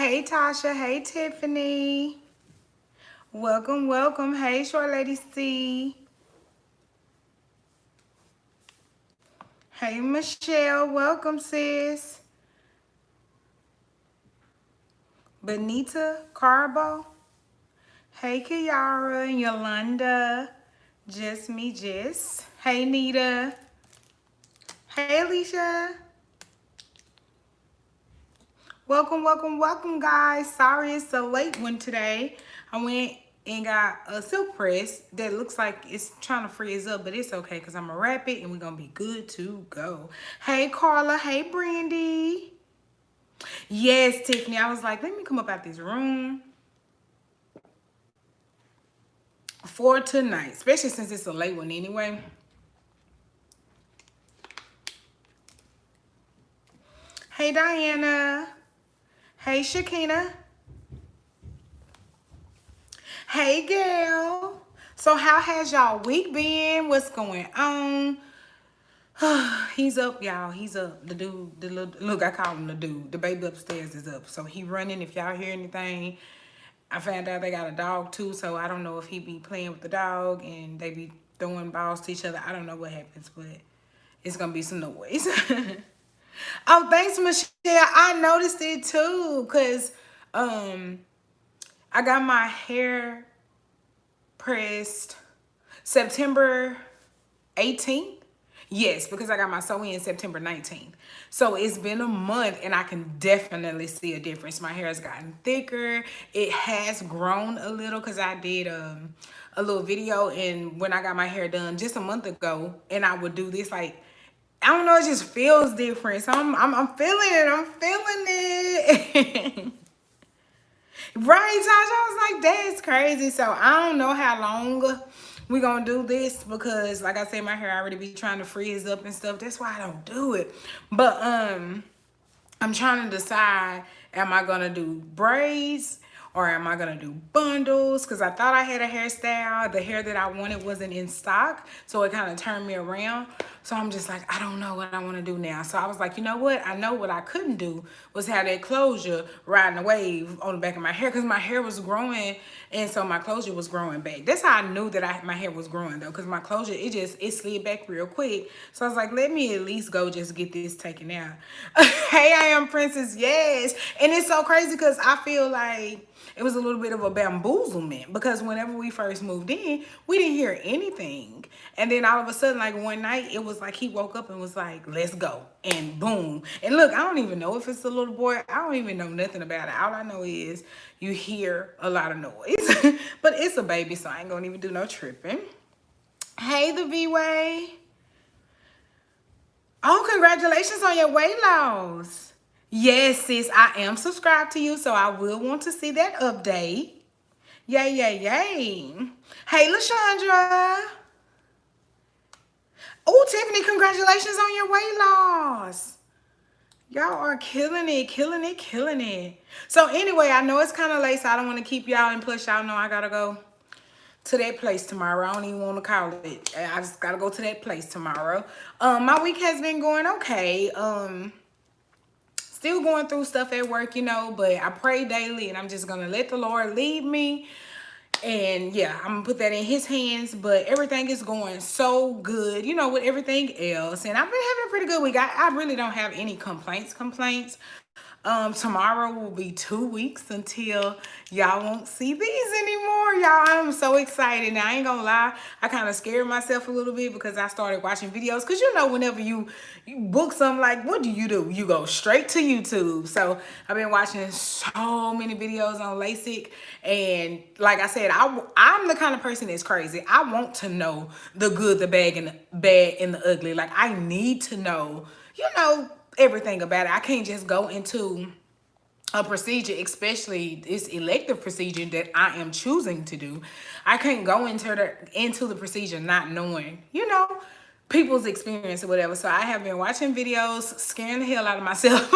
Hey Tasha, hey Tiffany. Welcome, welcome. Hey Short Lady C. Hey Michelle, welcome sis. Benita Carbo. Hey Kiara and Yolanda. Just me, Jess. Hey Nita. Hey Alicia. Welcome, welcome, welcome guys. Sorry it's a late one today. I went and got a silk press that looks like it's trying to freeze up, but it's okay because I'm gonna wrap it and we're gonna be good to go. Hey Carla, hey Brandy. Yes, Tiffany, I was like, let me come up out this room for tonight, especially since it's a late one anyway. Hey Diana. Hey Shakina. Hey Gail. So how has y'all week been? What's going on? He's up, y'all. He's up. The dude, the little, look, I call him the dude. The baby upstairs is up. So he running. If y'all hear anything, I found out they got a dog too. So I don't know if he be playing with the dog and they be throwing balls to each other. I don't know what happens, but it's going to be some noise. Oh, thanks, Michelle. I noticed it too. Because I got my hair pressed September 18th. Yes, because I got my sew-in September 19th. So it's been a month and I can definitely see a difference. My hair has gotten thicker. It has grown a little because I did a little video and when I got my hair done just a month ago and I would do this like, I don't know, it just feels different. So I'm feeling it. I'm feeling it. Right, Tasha? I was like, that's crazy. So I don't know how long we gonna do this because like I said, my hair already be trying to freeze up and stuff. That's why I don't do it. But I'm trying to decide, am I gonna do braids or am I gonna do bundles? Because I thought I had a hairstyle. The hair that I wanted wasn't in stock, so it kind of turned me around. So I'm just like, I don't know what I want to do now. So I was like, you know what? I know what I couldn't do was have that closure riding a wave on the back of my hair because my hair was growing and so my closure was growing back. That's how I knew that my hair was growing though, because my closure, it slid back real quick. So I was like, let me at least go just get this taken out. Hey, I am Princess, yes. And it's so crazy because I feel like it was a little bit of a bamboozlement because whenever we first moved in, we didn't hear anything. And then all of a sudden, like one night, it was like he woke up and was like, let's go. And boom. And look, I don't even know if it's a little boy. I don't even know nothing about it. All I know is you hear a lot of noise. But it's a baby, so I ain't gonna even do no tripping. Hey, the V-Way. Oh, congratulations on your weight loss. Yes, sis, I am subscribed to you, so I will want to see that update. Yay, yay, yay. Hey, LaShondra. Oh, Tiffany, congratulations on your weight loss. Y'all are killing it, killing it, killing it. So anyway, I know it's kind of late, so I don't want to keep y'all. And plus, y'all know I got to go to that place tomorrow. I don't even want to call it. I just got to go to that place tomorrow. My week has been going okay. Still going through stuff at work, you know, but I pray daily and I'm just going to let the Lord lead me. And yeah, I'm gonna put that in his hands, but everything is going so good, you know, with everything else. And I've been having a pretty good week. I really don't have any complaints. Tomorrow will be 2 weeks until y'all won't see these anymore. Y'all, I'm so excited. Now, I ain't gonna lie, I kind of scared myself a little bit because I started watching videos. Because you know, whenever you book something, like, what do? You go straight to YouTube. So I've been watching so many videos on LASIK. And like I said, I'm the kind of person that's crazy. I want to know the good, the bad, and the ugly. Like, I need to know, you know, everything about it. I can't just go into a procedure, especially this elective procedure that I am choosing to do. I can't go into the procedure not knowing, you know, people's experience or whatever. So I have been watching videos, scaring the hell out of myself,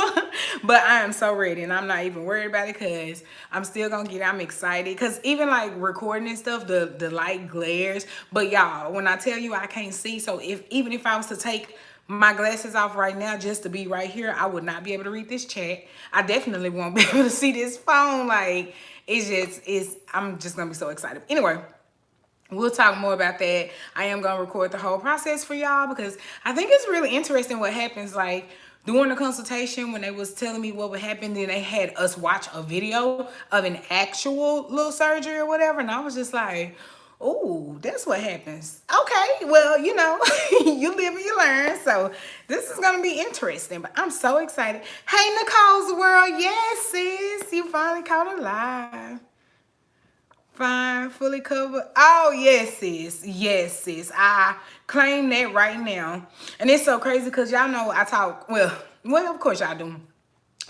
but I am so ready and I'm not even worried about it because I'm still gonna get it. I'm excited because even like recording and stuff, the light glares. But y'all, when I tell you I can't see, so even if I was to take my glasses off right now just to be right here, I would not be able to read this chat. I definitely won't be able to see this phone. Like, I'm just gonna be so excited. Anyway, we'll talk more about that. I am gonna record the whole process for y'all because I think it's really interesting what happens. Like, during the consultation, when they was telling me what would happen, then they had us watch a video of an actual little surgery or whatever, and I was just like, oh, that's what happens. Okay, well, you know, you live and you learn. So this is gonna be interesting, but I'm so excited. Hey, Nicole's World, yes, sis, you finally caught it live. Fine, fully covered. Oh, yes, sis. Yes, sis. I claim that right now. And it's so crazy because y'all know I talk, well, of course y'all do.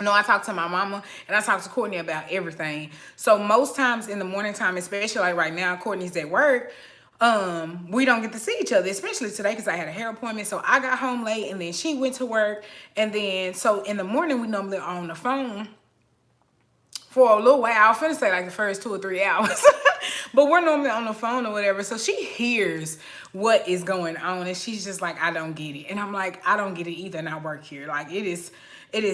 No, I talk to my mama and I talk to Courtney about everything. So most times in the morning time, especially like right now, Courtney's at work, we don't get to see each other, especially today because I had a hair appointment. So I got home late and then she went to work. And then, so in the morning, we normally are on the phone for a little while. I was finna say like the first 2 or 3 hours. But we're normally on the phone or whatever. So she hears what is going on and she's just like, I don't get it. And I'm like, I don't get it either and I work here. Like it is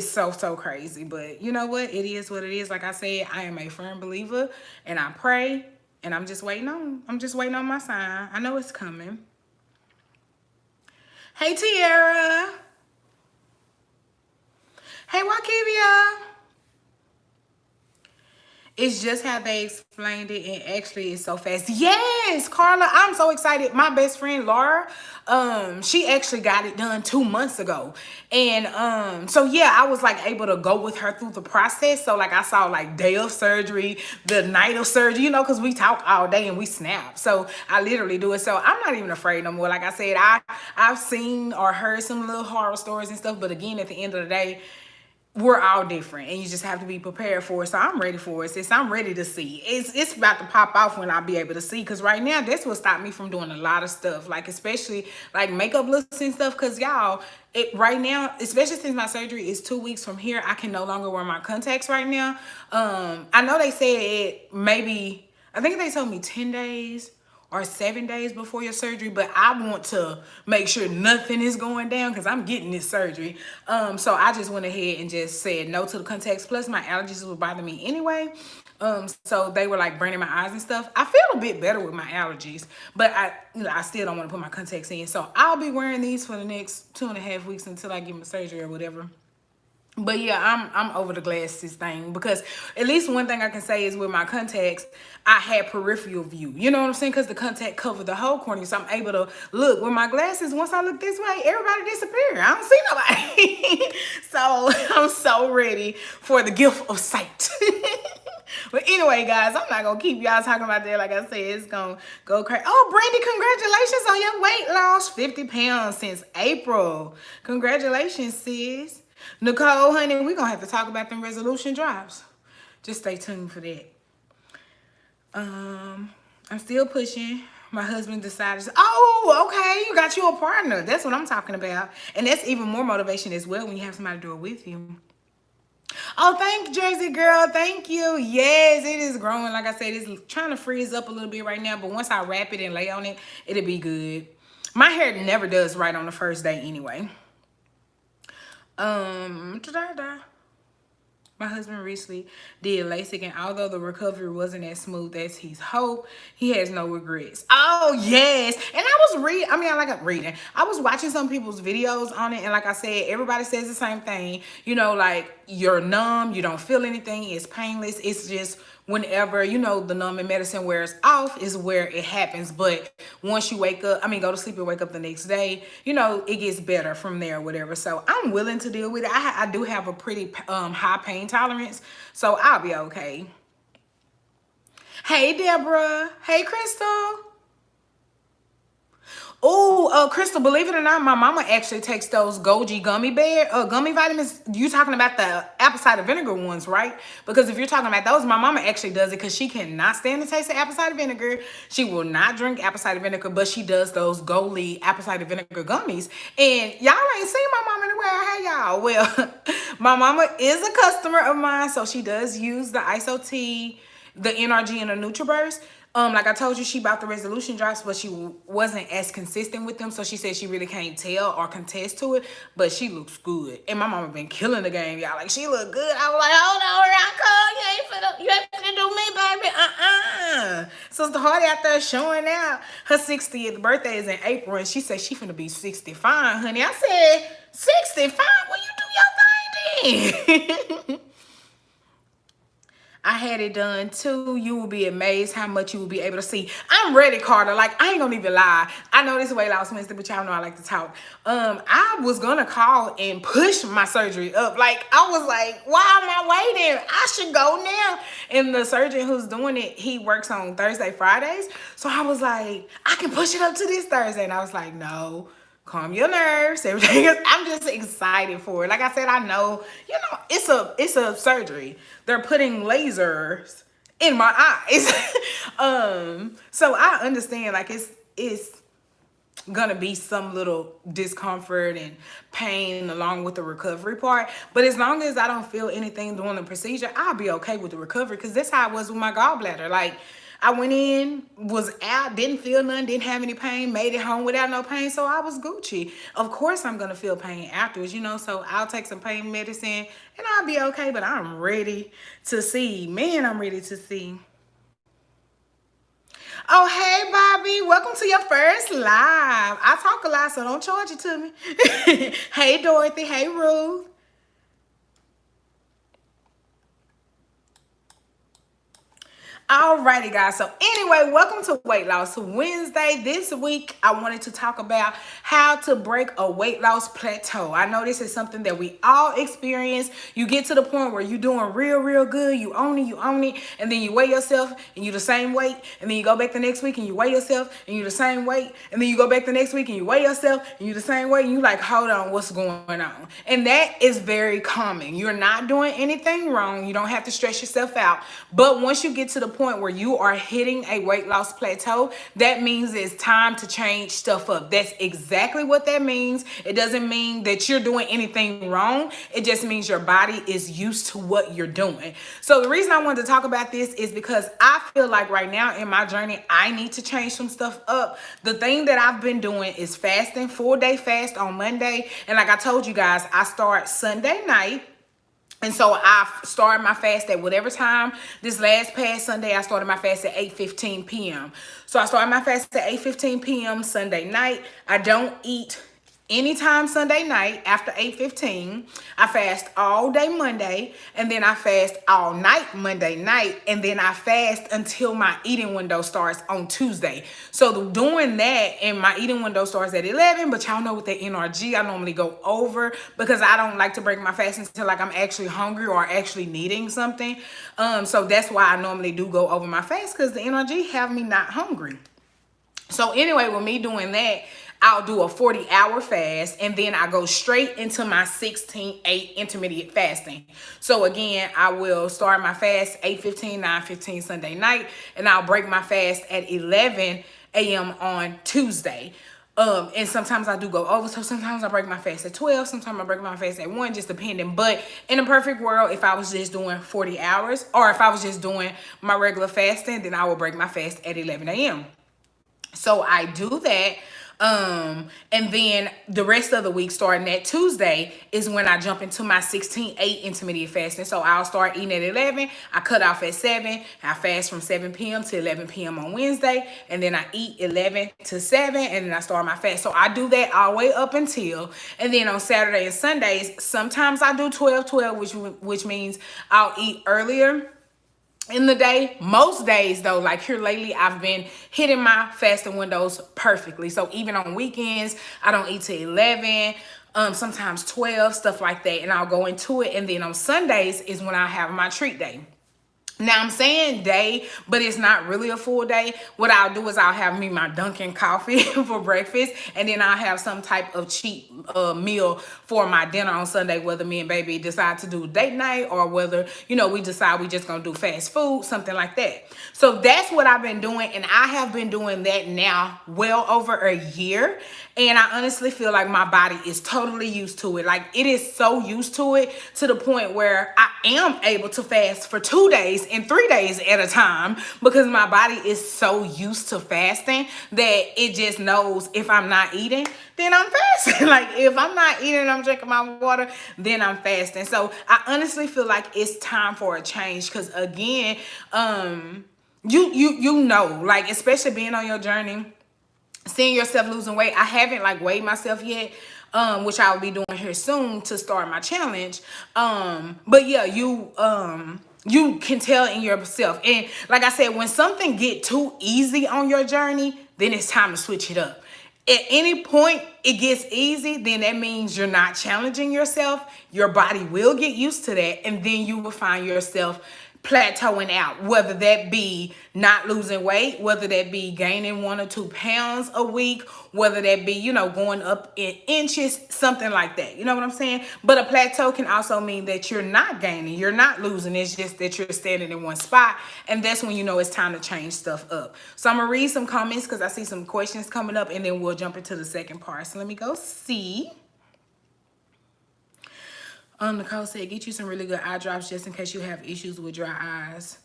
so crazy. But you know what? It is what it is. Like I said, I am a firm believer and I pray and I'm just waiting on my sign. I know it's coming. Hey Tiara. Hey Wakivia. It's just how they explained it, and actually it's so fast. Yes, Carla, I'm so excited. My best friend Laura, she actually got it done 2 months ago. And so yeah, I was like able to go with her through the process. So like I saw like day of surgery, the night of surgery, you know, because we talk all day and we snap. So I literally do it. So I'm not even afraid no more. Like I said, I've seen or heard some little horror stories and stuff, but again, at the end of the day, we're all different and you just have to be prepared for it. So I'm ready for it, sis. I'm ready to see. It's about to pop off when I'll be able to see, because right now that's what stopped me from doing a lot of stuff, like especially like makeup looks and stuff, because y'all, right now, especially since my surgery is 2 weeks from here, I can no longer wear my contacts right now. I know they said it maybe, I think they told me 10 days or 7 days before your surgery, but I want to make sure nothing is going down because I'm getting this surgery. So I just went ahead and just said no to the contacts. Plus my allergies would bother me anyway. So they were like burning my eyes and stuff. I feel a bit better with my allergies, but I still don't want to put my contacts in. So I'll be wearing these for the next 2.5 weeks until I get my surgery or whatever. But yeah, I'm over the glasses thing, because at least one thing I can say is with my contacts, I had peripheral view. You know what I'm saying? Because the contact covered the whole cornea, so I'm able to look. With my glasses, once I look this way, everybody disappear. I don't see nobody. So I'm so ready for the gift of sight. But anyway, guys, I'm not going to keep y'all talking about that. Like I said, it's going to go crazy. Oh, Brandy, congratulations on your weight loss. 50 pounds since April. Congratulations, sis. Nicole, honey, we're going to have to talk about them resolution drops. Just stay tuned for that. I'm still pushing. My husband decided, oh, okay, you got you a partner. That's what I'm talking about. And that's even more motivation as well when you have somebody to do it with you. Oh, thank you, Jersey girl. Thank you. Yes, it is growing. Like I said, it's trying to freeze up a little bit right now. But once I wrap it and lay on it, it'll be good. My hair never does right on the first day anyway. My husband recently did LASIK, and although the recovery wasn't as smooth as he's hoped, he has no regrets. Oh, yes. And I was reading. I was watching some people's videos on it, and like I said, everybody says the same thing. You know, like, you're numb, you don't feel anything, it's painless. It's just whenever, you know, the numbing medicine wears off is where it happens. But once you wake up, go to sleep and wake up the next day, you know, it gets better from there or whatever. So I'm willing to deal with it. I do have a pretty high pain tolerance, so I'll be okay. Hey, Deborah. Hey, Crystal. Oh, Crystal, believe it or not, my mama actually takes those Goji gummy vitamins. You talking about the apple cider vinegar ones, right? Because if you're talking about those, my mama actually does it because she cannot stand the taste of apple cider vinegar. She will not drink apple cider vinegar, but she does those Goji apple cider vinegar gummies. And y'all ain't seen my mama anywhere. Hey, y'all. Well, my mama is a customer of mine, so she does use the Iaso tea, the NRG, and the NurtrBurst. Like I told you, she bought the resolution drops, but she wasn't as consistent with them. So she said she really can't tell or contest to it, but she looks good. And my mama been killing the game, y'all. Like, she look good. I was like, hold on, Rocco, you ain't finna do me, baby. Sister Hardy out there showing out. Her 60th birthday is in April, and she said she finna be 65, honey. I said, 65? Well, you do your thing then. I had it done too. You will be amazed how much you will be able to see. I'm ready, Carter. Like, I ain't gonna even lie. I know this is weight loss Wednesday, but y'all know I like to talk. I was gonna call and push my surgery up. Like, I was like, why am I waiting? I should go now. And the surgeon who's doing it, he works on Thursday, Fridays. So I was like, I can push it up to this Thursday. And I was like, no. Calm your nerves, everything else. I'm just excited for it. Like I said, I know, it's a surgery. They're putting lasers in my eyes. So I understand, like, it's gonna be some little discomfort and pain along with the recovery part. But as long as I don't feel anything during the procedure, I'll be okay with the recovery, because that's how it was with my gallbladder. Like, I went in, was out, didn't feel nothing, didn't have any pain, made it home without no pain, so I was Gucci. Of course I'm gonna feel pain afterwards, so I'll take some pain medicine and I'll be okay, but I'm ready to see. Man, I'm ready to see. Oh, hey, Bobby. Welcome to your first live. I talk a lot, so don't charge it to me. Hey, Dorothy. Hey, Ruth. Alrighty, guys. So anyway, welcome to Weight Loss Wednesday. This week, I wanted to talk about how to break a weight loss plateau. I know this is something that we all experience. You get to the point where you're doing real good. You own it, and then you weigh yourself and you're the same weight, and then you go back the next week and you weigh yourself and you're the same weight, and then you go back the next week and you weigh yourself and you're the same weight, and you're like, hold on, what's going on? And that is very common. You're not doing anything wrong. You don't have to stress yourself out. But once you get to the point where you are hitting a weight loss plateau, that means it's time to change stuff up. That's exactly what that means. It doesn't mean that you're doing anything wrong. It just means your body is used to what you're doing. So the reason I wanted to talk about this is because I feel like right now in my journey, I need to change some stuff up. The thing that I've been doing is fasting, 4-day fast on Monday. And like I told you guys, I start Sunday night. And so I started my fast at whatever time. This last past Sunday, I started my fast at 8:15 p.m. So I started my fast at 8:15 p.m. Sunday night. I don't eat anytime Sunday night after 8:15. I fast all day Monday, and then I fast all night Monday night, and then I fast until my eating window starts on Tuesday. So doing that, and my eating window starts at 11, but y'all know with the NRG, I normally go over because I don't like to break my fast until like I'm actually hungry or actually needing something. So that's why I normally do go over my fast, because the NRG have me not hungry. So anyway, with me doing that, I'll do a 40-hour fast, and then I go straight into my 16-8 intermediate fasting. So again, I will start my fast 8:15, 9:15 Sunday night, and I'll break my fast at 11 a.m. on Tuesday. And sometimes I do go over, so sometimes I break my fast at 12, sometimes I break my fast at 1, just depending. But in a perfect world, if I was just doing 40 hours, or if I was just doing my regular fasting, then I will break my fast at 11 a.m. So I do that. And then the rest of the week, starting at Tuesday, is when I jump into my 16-8 intermediate fasting. So I'll start eating at 11. I cut off at 7. I fast from 7 p.m. to 11 p.m. on Wednesday. And then I eat 11 to 7. And then I start my fast. So I do that all the way up until. And then on Saturday and Sundays, sometimes I do 12-12, which means I'll eat earlier in the day. Most days though, like here lately, I've been hitting my fasting windows perfectly. So even on weekends, I don't eat till 11, sometimes 12, stuff like that. And I'll go into it. And then on Sundays is when I have my treat day. Now I'm saying day, but it's not really a full day. What I'll do is I'll have me my Dunkin' coffee for breakfast, and then I'll have some type of cheap meal for my dinner on Sunday, whether me and baby decide to do date night or whether, we decide we just gonna do fast food, something like that. So that's what I've been doing, and I have been doing that now well over a year. And I honestly feel like my body is totally used to it. Like, it is so used to it to the point where I am able to fast for 2 days days and 3 days at a time, because my body is so used to fasting that it just knows if I'm not eating, then I'm fasting. Like if I'm not eating and I'm drinking my water, then I'm fasting. So I honestly feel like it's time for a change, because again, you know, like especially being on your journey, seeing yourself losing weight. I haven't like weighed myself yet, which I'll be doing here soon to start my challenge. But yeah, you can tell in yourself. And like I said, when something get too easy on your journey, then it's time to switch it up. At any point it gets easy, then that means you're not challenging yourself. Your body will get used to that, and then you will find yourself plateauing out, whether that be not losing weight, whether that be gaining 1 or 2 pounds a week, whether that be, you know, going up in inches, something like that. You know what I'm saying? But a plateau can also mean that you're not gaining, you're not losing. It's just that you're standing in one spot, and that's when you know it's time to change stuff up. So I'm gonna read some comments because I see some questions coming up, and then we'll jump into the second part. So let me go see. Nicole said, get you some really good eye drops just in case you have issues with dry eyes.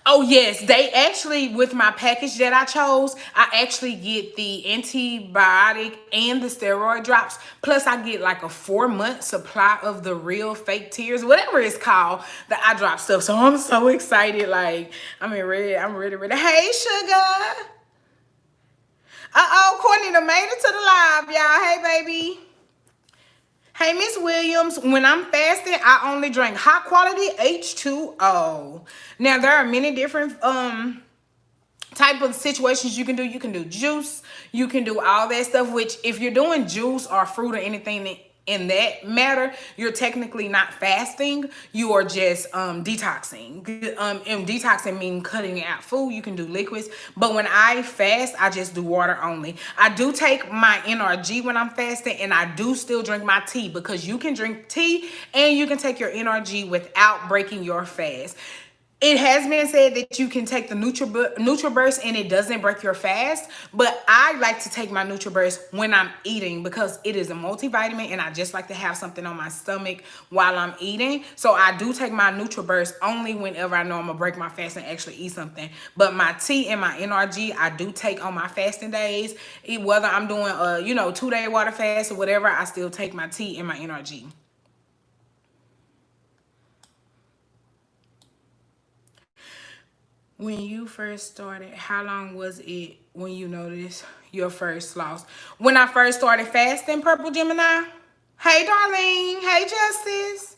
Oh yes, they actually, with my package that I chose, I actually get the antibiotic and the steroid drops. Plus I get like a 4-month supply of the real fake tears, whatever it's called, the eye drop stuff. So I'm so excited. Like I'm ready. Hey sugar. Courtney done made it to the live, y'all. Hey baby. Hey, Miss Williams, when I'm fasting, I only drink high quality H2O. Now, there are many different type of situations you can do. You can do juice. You can do all that stuff, which if you're doing juice or fruit or anything in that matter, you're technically not fasting. You are just detoxing. And detoxing means cutting out food. You can do liquids. But when I fast, I just do water only. I do take my NRG when I'm fasting, and I do still drink my tea, because you can drink tea and you can take your NRG without breaking your fast. It has been said that you can take the NurtrBurst and it doesn't break your fast, but I like to take my NurtrBurst when I'm eating, because it is a multivitamin and I just like to have something on my stomach while I'm eating. So I do take my NurtrBurst only whenever I know I'm gonna break my fast and actually eat something. But my tea and my NRG, I do take on my fasting days. Whether I'm doing a 2-day water fast or whatever, I still take my tea and my NRG. When you first started, how long was it when you noticed your first loss? When I first started fasting, Purple Gemini. Hey, Darlene. Hey, Justice.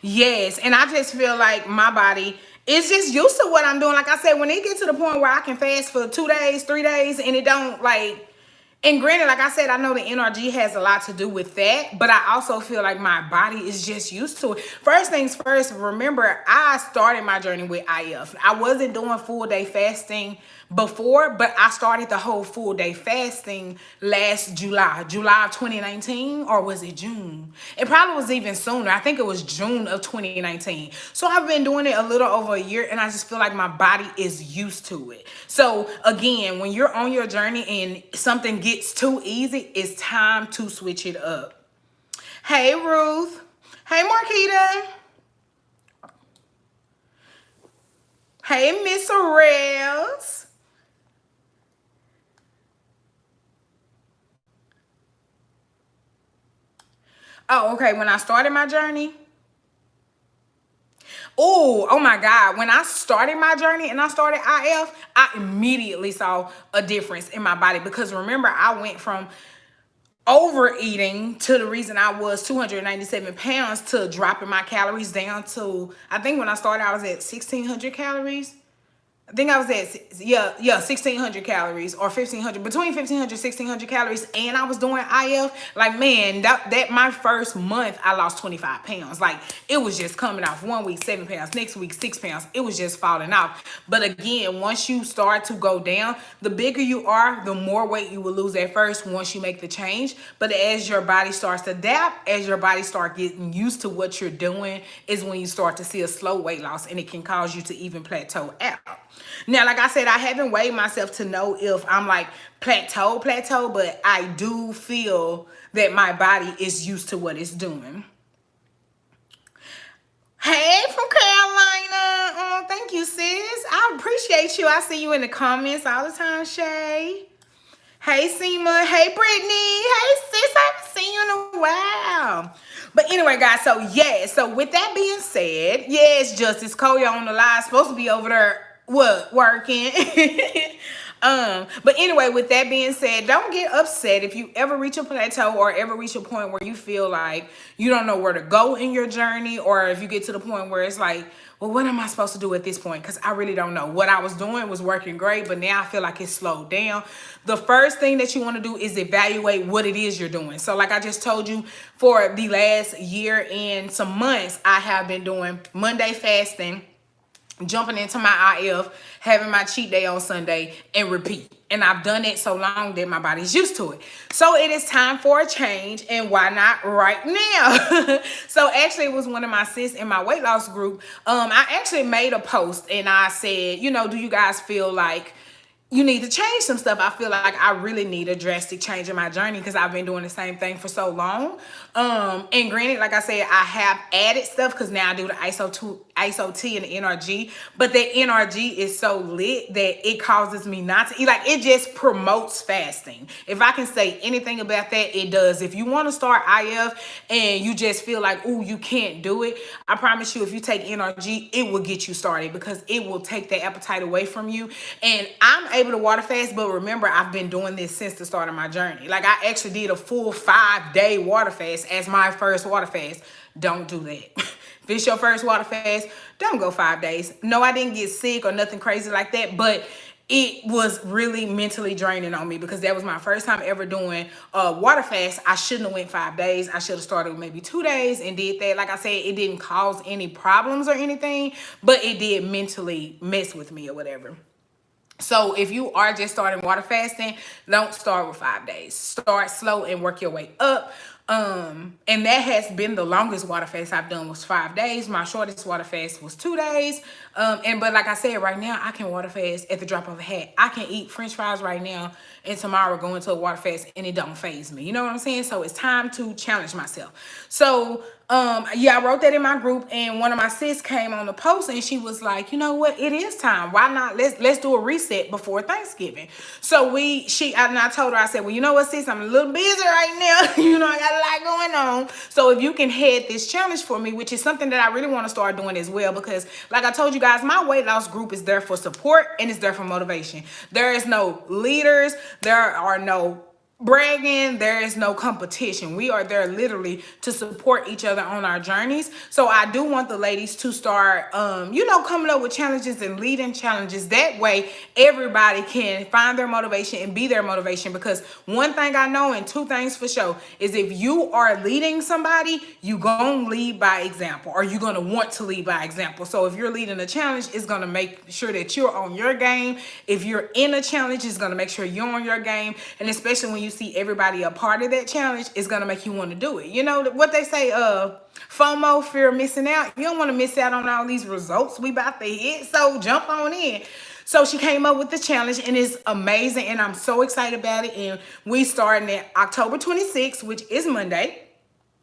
Yes, and I just feel like my body is just used to what I'm doing. Like I said, when it gets to the point where I can fast for 2 days, 3 days, and it don't like... And granted, like I said, I know the NRG has a lot to do with that, but I also feel like my body is just used to it. First things first, remember, I started my journey with IF. I wasn't doing full day fasting before, but I started the whole full day fasting last July of 2019, or was it June? It probably was even sooner. I think it was June of 2019. So I've been doing it a little over a year, and I just feel like my body is used to it. So again, when you're on your journey and something gets too easy, it's time to switch it up. Hey, Ruth. Hey, Marquita. Hey, Miss Rails. Oh, okay. When I started my journey, oh my God. When I started my journey and I started IF, I immediately saw a difference in my body, because remember, I went from overeating to the reason I was 297 pounds to dropping my calories down to, I think when I started, I was at 1,600 calories. I think I was at, 1,600 calories or 1,500, between 1,500 and 1,600 calories. And I was doing IF. Like, man, that my first month, I lost 25 pounds. Like, it was just coming off. 1 week, 7 pounds. Next week, 6 pounds. It was just falling off. But again, once you start to go down, the bigger you are, the more weight you will lose at first once you make the change. But as your body starts to adapt, as your body starts getting used to what you're doing, is when you start to see a slow weight loss, and it can cause you to even plateau out. Now, like I said, I haven't weighed myself to know if I'm like plateau, but I do feel that my body is used to what it's doing. Hey, from Carolina. Oh, thank you, sis. I appreciate you. I see you in the comments all the time, Shay. Hey, Seema. Hey, Brittany. Hey, sis. I haven't seen you in a while. But anyway, guys, so yeah. So with that being said, yes, Justice Cole, on the live, supposed to be over there, what, working. But anyway, with that being said, don't get upset if you ever reach a plateau or ever reach a point where you feel like you don't know where to go in your journey, or if you get to the point where it's like, well, what am I supposed to do at this point? Because I really don't know. What I was doing was working great, but now I feel like it's slowed down. The first thing that you want to do is evaluate what it is you're doing. So like I just told you, for the last year and some months, I have been doing Monday fasting, jumping into my IF, having my cheat day on Sunday, and repeat. And I've done it so long that my body's used to it. So it is time for a change, and why not right now? So actually, it was one of my sis in my weight loss group. I actually made a post and I said, do you guys feel like you need to change some stuff? I feel like I really need a drastic change in my journey because I've been doing the same thing for so long. And granted, like I said, I have added stuff because now I do the ISO T and the NRG, but the NRG is so lit that it causes me not to eat. Like, it just promotes fasting. If I can say anything about that, it does. If you want to start IF and you just feel like, ooh, you can't do it, I promise you, if you take NRG, it will get you started because it will take the appetite away from you. And I'm able to water fast, but remember, I've been doing this since the start of my journey. Like, I actually did a full 5-day water fast as my first water fast. Don't do that. If it's your first water fast, don't go 5 days. No, I didn't get sick or nothing crazy like that, but it was really mentally draining on me because that was my first time ever doing a water fast. I shouldn't have went 5 days. I should have started with maybe 2 days and did that. Like I said, it didn't cause any problems or anything, but it did mentally mess with me or whatever. So if you are just starting water fasting, don't start with 5 days. Start slow and work your way up. And that has been the longest water fast I've done was 5 days. My shortest water fast was 2 days. But like I said, right now I can water fast at the drop of a hat. I can eat French fries right now and tomorrow go into a water fast and it don't faze me. You know what I'm saying? So it's time to challenge myself. So yeah, I wrote that in my group, and one of my sis came on the post and she was like, you know what, it is time. Why not? Let's do a reset before Thanksgiving. So I told her, I said, well, you know what, sis, I'm a little busy right now. I got a lot going on. So if you can head this challenge for me, which is something that I really want to start doing as well, because like I told you guys, my weight loss group is there for support and it's there for motivation. There is no leaders. There are no bragging. There is no competition. We are there literally to support each other on our journeys. So I do want the ladies to start coming up with challenges and leading challenges. That way everybody can find their motivation and be their motivation, because one thing I know and two things for sure is if you are leading somebody, you gonna lead by example, or you're gonna want to lead by example. So if you're leading a challenge, it's gonna make sure that you're on your game. If you're in a challenge, it's gonna make sure you're on your game. And especially when you see everybody a part of that challenge, it's gonna make you want to do it. You know what they say, FOMO, fear of missing out. You don't want to miss out on all these results we about to hit, so jump on in. So she came up with the challenge and it's amazing, and I'm so excited about it. And we starting at October 26th, which is Monday.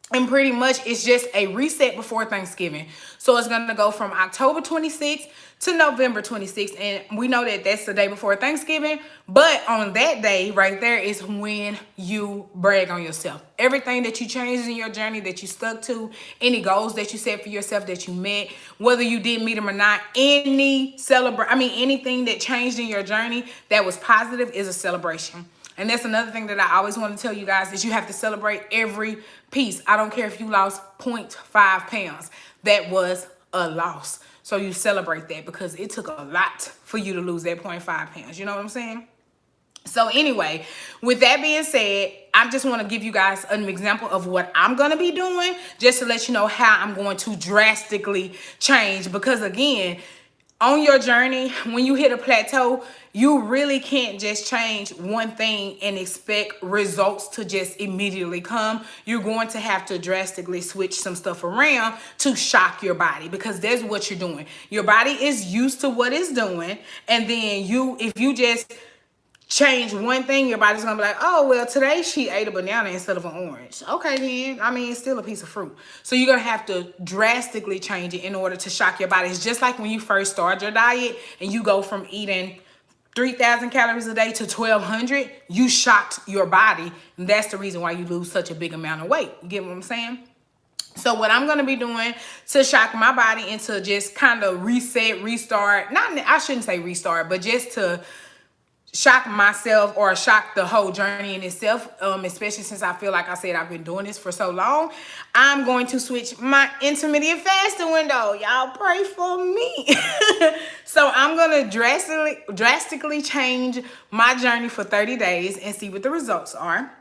And pretty much it's just a reset before Thanksgiving. So it's going to go from October 26th to November 26th. And we know that that's the day before Thanksgiving. But on that day right there is when you brag on yourself. Everything that you changed in your journey, that you stuck to, any goals that you set for yourself that you met, whether you did meet them or not, anything that changed in your journey that was positive is a celebration. And that's another thing that I always want to tell you guys, is you have to celebrate every piece. I don't care if you lost 0.5 pounds. That was a loss. So you celebrate that, because it took a lot for you to lose that 0.5 pounds. You know what I'm saying? So anyway, with that being said, I just want to give you guys an example of what I'm going to be doing, just to let you know how I'm going to drastically change. Because again, on your journey, when you hit a plateau, you really can't just change one thing and expect results to just immediately come. You're going to have to drastically switch some stuff around to shock your body, because that's what you're doing. Your body is used to what it's doing. And then if you just change one thing, your body's gonna be like, oh, well, today she ate a banana instead of an orange. Okay, then, I mean, it's still a piece of fruit. So you're gonna have to drastically change it in order to shock your body. It's just like when you first start your diet and you go from eating 3,000 calories a day to 1,200, you shocked your body. And that's the reason why you lose such a big amount of weight. You get what I'm saying? So what I'm going to be doing to shock my body and to just kind of reset, restart, I shouldn't say restart, but just to shock myself or shock the whole journey in itself, especially since I feel like I said I've been doing this for so long, I'm going to switch my intermittent fasting window. Y'all pray for me. So I'm going to drastically change my journey for 30 days and see what the results are.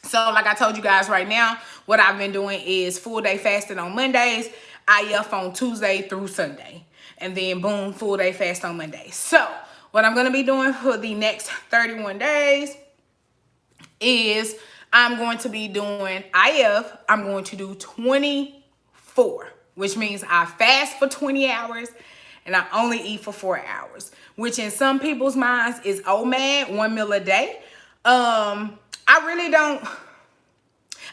So like I told you guys right now, what I've been doing is full day fasting on Mondays, IF on Tuesday through Sunday, and then boom, full day fast on Monday. So what I'm going to be doing for the next 31 days is I'm going to be doing IF. I'm going to do 24, which means I fast for 20 hours and I only eat for 4 hours, which in some people's minds is OMAD, 1 meal a day. I really don't,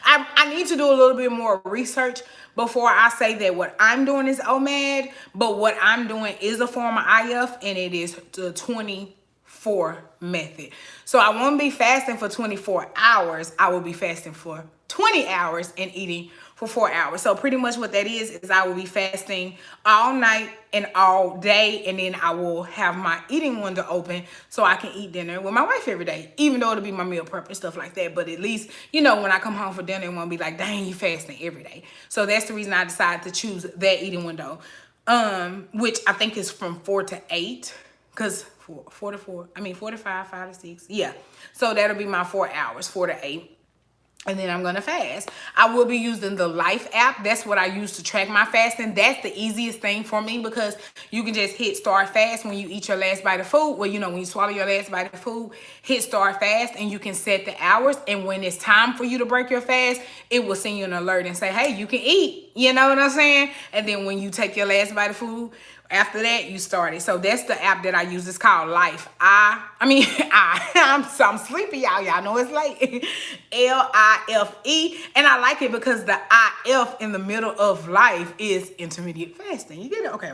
I need to do a little bit more research before I say that what I'm doing is OMAD, but what I'm doing is a form of IF, and it is the 24 method. So I won't be fasting for 24 hours. I will be fasting for 20 hours and eating for 4 hours. So pretty much what that is I will be fasting all night and all day, and then I will have my eating window open so I can eat dinner with my wife every day, even though it'll be my meal prep and stuff like that. But at least, you know, when I come home for dinner, it won't be like, dang, you fasting every day. So that's the reason I decided to choose that eating window, which I think is from 4 to 8, because 4 to 5, 5 to 6. Yeah. So that'll be my 4 hours, 4 to 8. And then I'm going to fast. I will be using the Life app. That's what I use to track my fasting. That's the easiest thing for me because you can just hit start fast when you eat your last bite of food. Well, you know, when you swallow your last bite of food, hit start fast and you can set the hours. And when it's time for you to break your fast, it will send you an alert and say, hey, you can eat. You know what I'm saying? And then when you take your last bite of food, after that, you started. So that's the app that I use. It's called Life. I'm sleepy, y'all. Y'all know it's late. LIFE. And I like it because the IF in the middle of life is intermediate fasting. You get it? Okay.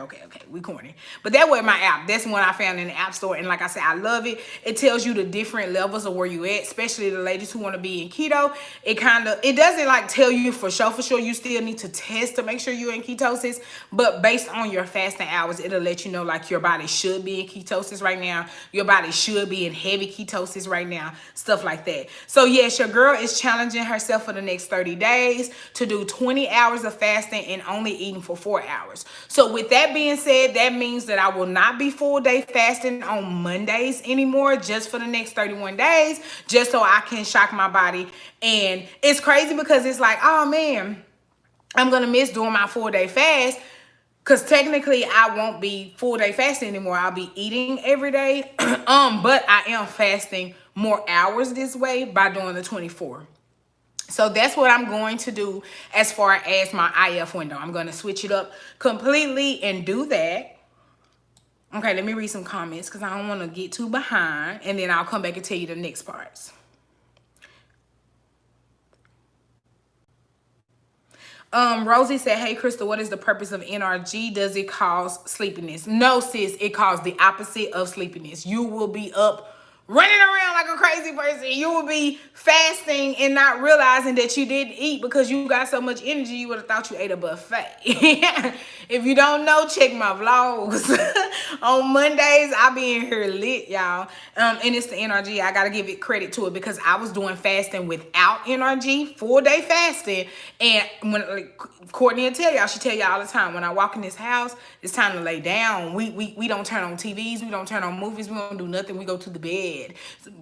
We corny. But that was my app. That's one I found in the App Store. And like I said, I love it. It tells you the different levels of where you at, especially the ladies who want to be in keto. It doesn't like tell you for sure. You still need to test to make sure you're in ketosis. But based on your fasting hours, it'll let you know like your body should be in ketosis right now. Your body should be in heavy ketosis right now. Stuff like that. So yes, your girl is challenging herself for the next 30 days to do 20 hours of fasting and only eating for 4 hours. So with that being said, that means that I will not be full day fasting on Mondays anymore, just for the next 31 days, just so I can shock my body. And it's crazy because it's like, oh man, I'm going to miss doing my 4-day fast. Because technically, I won't be full day fasting anymore. I'll be eating every day. But I am fasting more hours this way by doing the 24. So that's what I'm going to do as far as my IF window. I'm going to switch it up completely and do that. Okay, let me read some comments because I don't want to get too behind. And then I'll come back and tell you the next parts. Rosie said, hey, Crystal, what is the purpose of NRG? Does it cause sleepiness? No, sis, it causes the opposite of sleepiness. You will be up running around like a crazy person. You will be fasting and not realizing that you didn't eat because you got so much energy, you would have thought you ate a buffet. If you don't know, check my vlogs. On Mondays, I be in here lit, y'all. And it's the NRG. I got to give it credit to it because I was doing fasting without NRG, full-day fasting. And when Courtney will tell y'all, she tell y'all all the time, when I walk in this house, it's time to lay down. We don't turn on TVs. We don't turn on movies. We don't do nothing. We go to the bed.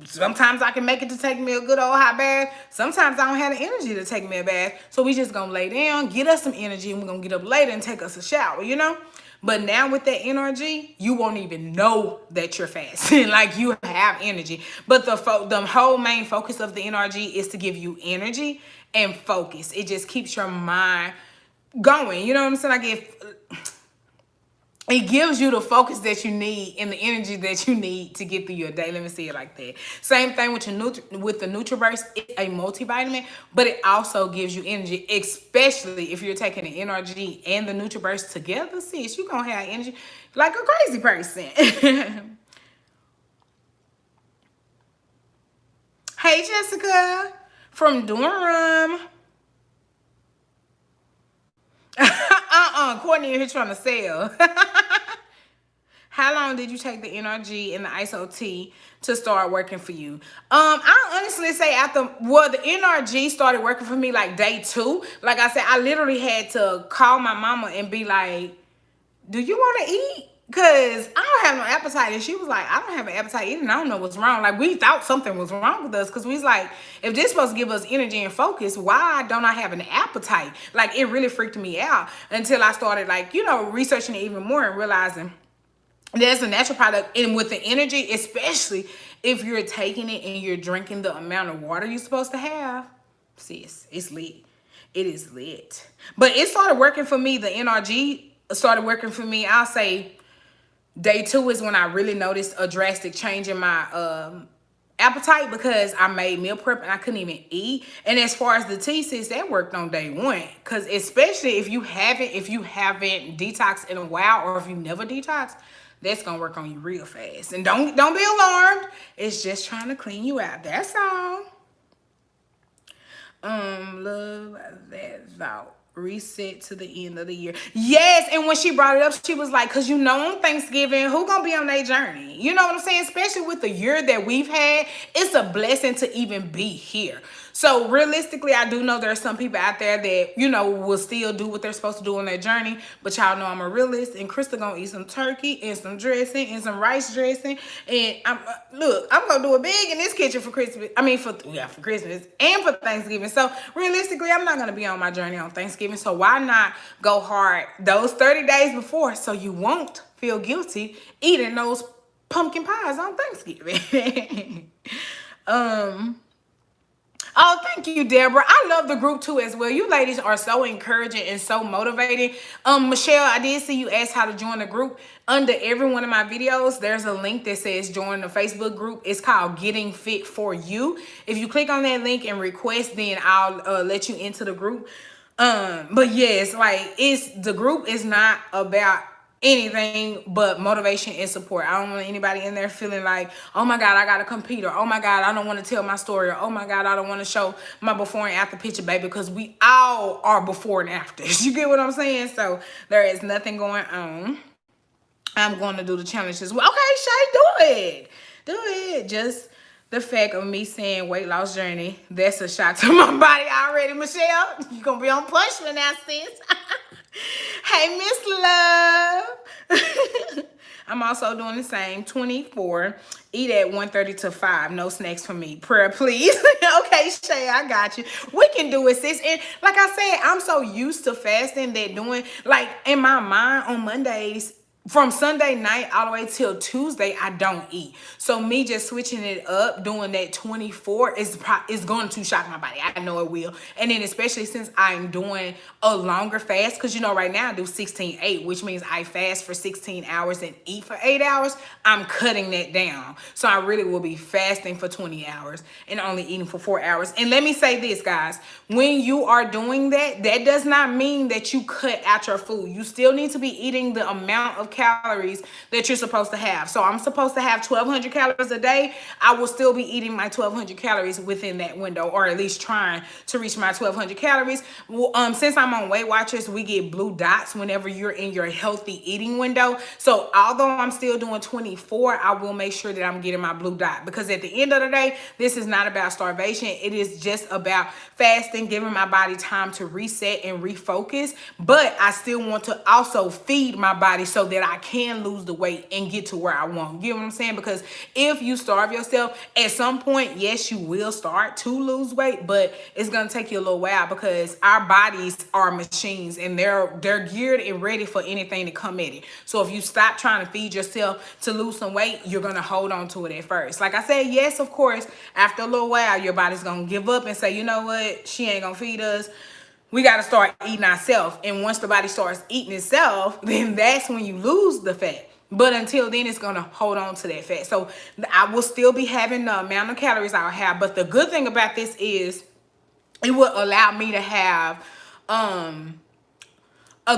Sometimes I can make it to take me a good old hot bath. Sometimes I don't have the energy to take me a bath. So we just gonna lay down, get us some energy, and we're gonna get up later and take us a shower, you know? But now with that NRG, you won't even know that you're fasting. Like you have energy. But the whole main focus of the NRG is to give you energy and focus. It just keeps your mind going. You know what I'm saying? Like it gives you the focus that you need and the energy that you need to get through your day. Let me see it like that. Same thing with with the NurtrBurst. It's a multivitamin, but it also gives you energy, especially if you're taking the NRG and the NurtrBurst together. Sis, you're gonna have energy like a crazy person. Hey, Jessica from Durham. Courtney here trying to sell. How long did you take the NRG and the Iaso tea to start working for you? I honestly say the NRG started working for me like day 2. Like I said, I literally had to call my mama and be like, do you want to eat? Because I don't have no appetite. And she was like, I don't have an appetite eating. I don't know what's wrong. Like, we thought something was wrong with us because we was like, if this supposed to give us energy and focus, why don't I have an appetite? Like, it really freaked me out until I started, like, researching it even more and realizing there's a natural product. And with the energy, especially if you're taking it and you're drinking the amount of water you're supposed to have, sis, it's lit. It is lit. But it started working for me. The NRG started working for me. I'll say day 2 is when I really noticed a drastic change in my appetite because I made meal prep and I couldn't even eat. And as far as the tea, sis, that worked on day 1. Because especially if you haven't detoxed in a while, or if you never detox, that's gonna work on you real fast. And don't be alarmed. It's just trying to clean you out. That's all. Love that thought. Reset to the end of the year. Yes, and when she brought it up, she was like, because on Thanksgiving, who gonna be on their journey? You know what I'm saying? Especially with the year that we've had, it's a blessing to even be here. So realistically, I do know there are some people out there that, will still do what they're supposed to do on their journey. But y'all know I'm a realist, and Krista gonna eat some turkey and some dressing and some rice dressing. And I'm gonna do it big in this kitchen for Christmas. For Christmas and for Thanksgiving. So realistically, I'm not gonna be on my journey on Thanksgiving. So why not go hard those 30 days before so you won't feel guilty eating those pumpkin pies on Thanksgiving? Oh, thank you, Deborah. I love the group too as well. You ladies are so encouraging and so motivating. Michelle, I did see you ask how to join the group. Under every one of my videos, there's a link that says join the Facebook group. It's called Getting Fit For You. If you click on that link and request, then I'll let you into the group. But yes, the group is not about anything but motivation and support. I don't want anybody in there feeling like, oh my God, I gotta compete, or oh my God, I don't want to tell my story, or oh my God, I don't want to show my before and after picture, baby, because we all are before and after. You get what I'm saying? So there is nothing going on. I'm going to do the challenge as well. Okay, Shay, do it. Do it. Just the fact of me saying weight loss journey, that's a shot to my body already, Michelle. You're going to be on punishment now, sis. Hey, Miss Love. I'm also doing the same. 24. Eat at 1:30 to 5. No snacks for me. Prayer, please. Okay, Shay, I got you. We can do it, sis. And like I said, I'm so used to fasting that in my mind on Mondays, from Sunday night all the way till Tuesday, I don't eat. So me just switching it up, doing that 24 is going to shock my body. I know it will. And then especially since I'm doing a longer fast, because right now I do 16-8, which means I fast for 16 hours and eat for 8 hours. I'm cutting that down. So I really will be fasting for 20 hours and only eating for 4 hours. And let me say this, guys, when you are doing that, that does not mean that you cut out your food. You still need to be eating the amount of calories that you're supposed to have. So I'm supposed to have 1,200 calories a day. I will still be eating my 1,200 calories within that window, or at least trying to reach my 1,200 calories. Since I'm on Weight Watchers, we get blue dots whenever you're in your healthy eating window. So although I'm still doing 24, I will make sure that I'm getting my blue dot, because at the end of the day, this is not about starvation. It is just about fasting, giving my body time to reset and refocus. But I still want to also feed my body so that I can lose the weight and get to where I want. You know what I'm saying? Because if you starve yourself, at some point, yes, you will start to lose weight, but it's going to take you a little while, because our bodies are machines and they're geared and ready for anything to come at it. So if you stop trying to feed yourself to lose some weight, you're going to hold on to it at first. Like I said, yes, of course, after a little while, your body's going to give up and say, you know what? She ain't going to feed us. we got to start eating ourselves. And once the body starts eating itself, then that's when you lose the fat. But until then, it's going to hold on to that fat. So I will still be having the amount of calories I'll have. But the good thing about this is it will allow me to have a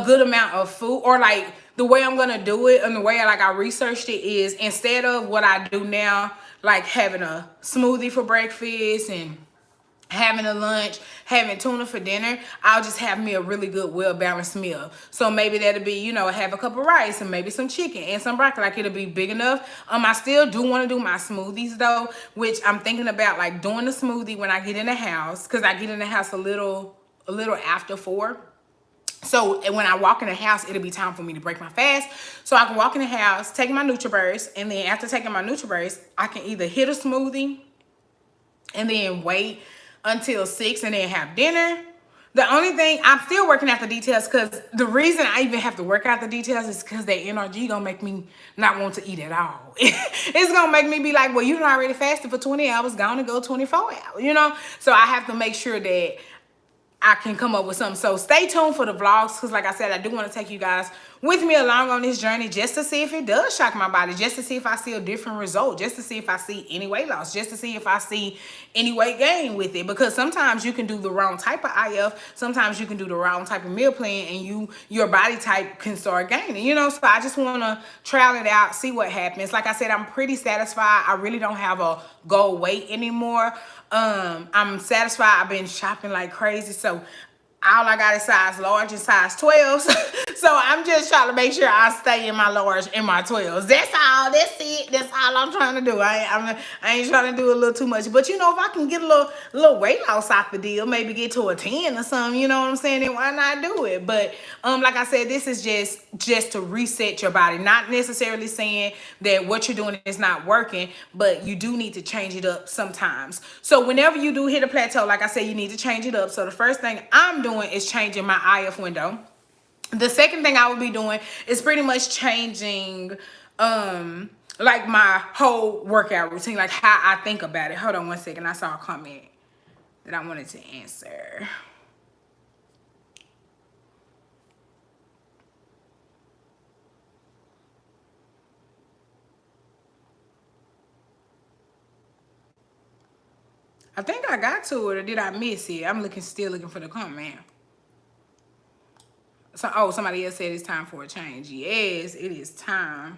good amount of food, or like the way I'm gonna do it and the way I researched it is, instead of what I do now, like having a smoothie for breakfast and having a lunch, having tuna for dinner, I'll just have me a really good, well-balanced meal. So maybe that'll be, you know, have a cup of rice and maybe some chicken and some broccoli. Like, it'll be big enough. I still do want to do my smoothies though, which I'm thinking about like doing the smoothie when I get in the house, because I get in the house a little after 4. So when I walk in the house, it'll be time for me to break my fast. So I can walk in the house, take my NurtrBurst, and then after taking my NurtrBurst, I can either hit a smoothie and then wait until 6 and then have dinner. The only thing, I'm still working out the details, because the reason I even have to work out the details is because that NRG gonna make me not want to eat at all. It's gonna make me be like, well, you done already fasted for 20 hours, gonna go 24 hours, you know? So I have to make sure that I can come up with something. So stay tuned for the vlogs, because like I said, I do want to take you guys with me along on this journey, just to see if it does shock my body, just to see if I see a different result, just to see if I see any weight loss, just to see if I see any weight gain with it. Because sometimes you can do the wrong type of IF, sometimes you can do the wrong type of meal plan, and your body type can start gaining, you know? So I just want to trial it out, see what happens. Like I said, I'm pretty satisfied. I really don't have a goal weight anymore. I'm satisfied. I've been shopping like crazy, so all I got is size large and size 12. So I'm just trying to make sure I stay in my large and my 12s. That's all. That's it. That's all I'm trying to do. I ain't trying to do a little too much. But you know, if I can get a little weight loss out the deal, maybe get to a 10 or something, you know what I'm saying, then why not do it? But like I said, this is just to reset your body. Not necessarily saying that what you're doing is not working, but you do need to change it up sometimes. So whenever you do hit a plateau, like I said, you need to change it up. So the first thing I'm doing is changing my IF window. The second thing I will be doing is pretty much changing like my whole workout routine, like how I think about it. Hold on one second. I saw a comment that I wanted to answer. I think I got to it, or did I miss it? I'm still looking for the comment. So, oh, somebody else said it's time for a change. Yes, it is time.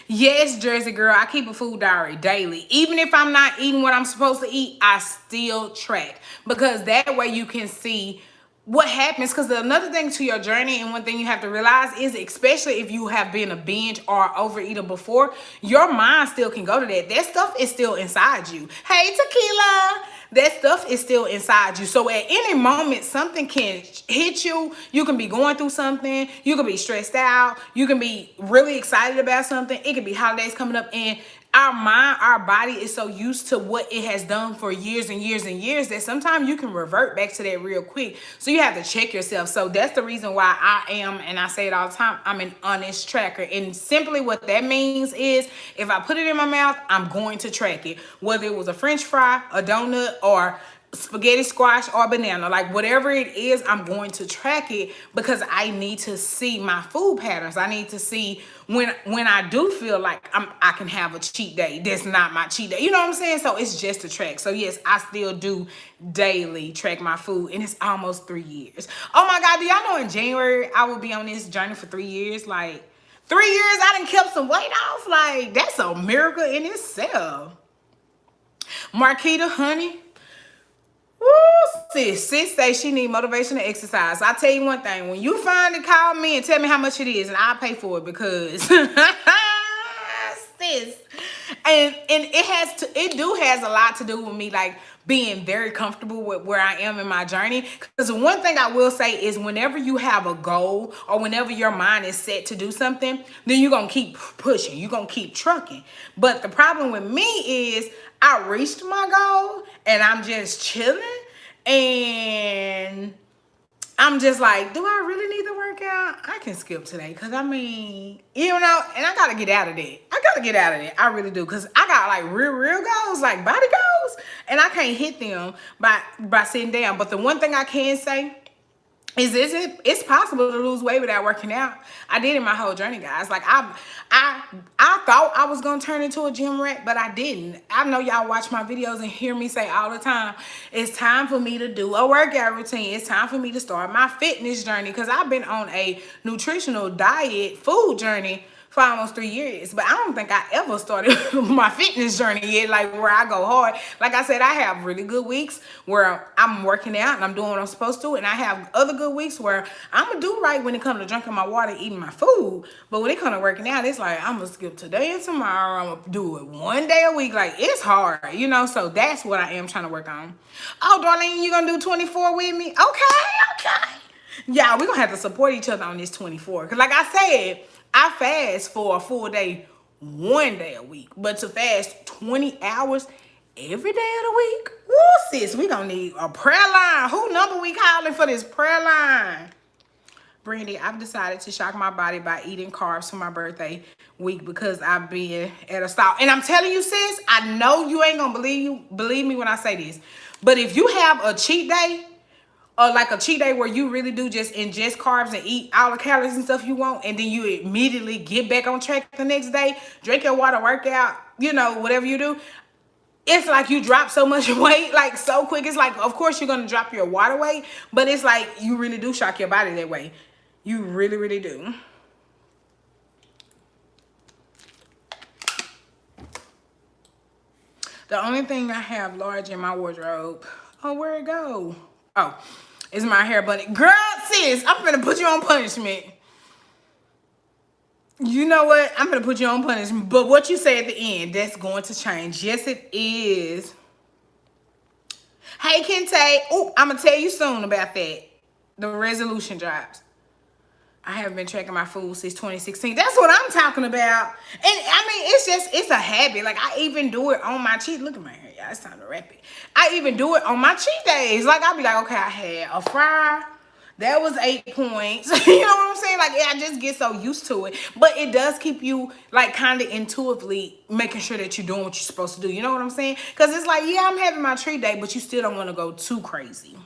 Yes, Jersey girl, I keep a food diary daily. Even if I'm not eating what I'm supposed to eat, I still track, because that way you can see what happens. Because another thing to your journey, and one thing you have to realize is, especially if you have been a binge or overeater before, your mind still can go to that. That stuff is still inside you. Hey, Tequila. That stuff is still inside you. So at any moment, something can hit you. You can be going through something. You can be stressed out. You can be really excited about something. It could be holidays coming up, and our mind, our body is so used to what it has done for years and years and years that sometimes you can revert back to that real quick. So you have to check yourself. So that's the reason why I am, and I say it all the time, I'm an honest tracker. And simply what that means is, if I put it in my mouth, I'm going to track it. Whether it was a French fry, a donut, or spaghetti squash, or banana, like whatever it is, I'm going to track it, because I need to see my food patterns. I need to see when I do feel like I can have a cheat day that's not my cheat day, you know what I'm saying? So it's just a track. So yes, I still do daily track my food, and it's almost 3 years. Oh my God, do y'all know in January I will be on this journey for 3 years? Like 3 years I done kept some weight off. Like, that's a miracle in itself. Marquita, honey, woo, sis says she need motivation to exercise. I tell you one thing, when you find it, call me and tell me how much it is, and I'll pay for it, because sis, and it has a lot to do with me, like being very comfortable with where I am in my journey. Because the one thing I will say is, whenever you have a goal, or whenever your mind is set to do something, then you're gonna keep pushing, you're gonna keep trucking. But the problem with me is, I reached my goal and I'm just chilling, and I'm just like, do I really need to work out? I can skip today, because I mean, you know, and I gotta get out of that. I really do, because I got like real goals, like body goals. goals, and I can't hit them by sitting down. But the one thing I can say is it's possible to lose weight without working out. I did it my whole journey, guys. Like I thought I was gonna turn into a gym rat, but I didn't. I know y'all watch my videos and hear me say all the time, it's time for me to do a workout routine. It's time for me to start my fitness journey, because I've been on a nutritional diet food journey for almost 3 years, but I don't think I ever started my fitness journey yet, like where I go hard. Like I said, I have really good weeks where I'm working out and I'm doing what I'm supposed to, and I have other good weeks where I'm gonna do right when it comes to drinking my water, eating my food. But when it comes to working out, it's like I'm gonna skip today and tomorrow. I'm gonna do it one day a week. Like, it's hard, you know. So that's what I am trying to work on. Oh, Darlene, you gonna do 24 with me? Okay. Yeah, we're gonna have to support each other on this 24. Cause like I said, I fast for a full day, one day a week. But to fast 20 hours every day of the week, woo, sis, we gonna need a prayer line. Who number we calling for this prayer line? Brandy, I've decided to shock my body by eating carbs for my birthday week because I've been at a stop. And I'm telling you, sis, I know you ain't gonna believe me when I say this. But if you have a cheat day, or like a cheat day where you really do just ingest carbs and eat all the calories and stuff you want, and then you immediately get back on track the next day, drink your water, work out, you know, whatever you do, it's like you drop so much weight, like so quick. It's like, of course you're going to drop your water weight, but it's like you really do shock your body that way. You really, really do. The only thing I have large in my wardrobe, oh, where'd it go? Oh, it's my hair bunny. Girl, sis, I'm gonna put you on punishment. You know what? I'm gonna put you on punishment. But what you say at the end, that's going to change. Yes, it is. Hey, Kente. Oh, I'm gonna tell you soon about that. The resolution drops. I haven't been tracking my food since 2016. That's what I'm talking about. And I mean, it's a habit. Like, I even do it on my cheat. Look at my hair, y'all. It's time to wrap it. I even do it on my cheat days. Like, I'll be like, okay, I had a fry. That was 8 points. You know what I'm saying? Like, I just get so used to it. But it does keep you, like, kind of intuitively making sure that you're doing what you're supposed to do. You know what I'm saying? Because it's like, yeah, I'm having my treat day, but you still don't want to go too crazy.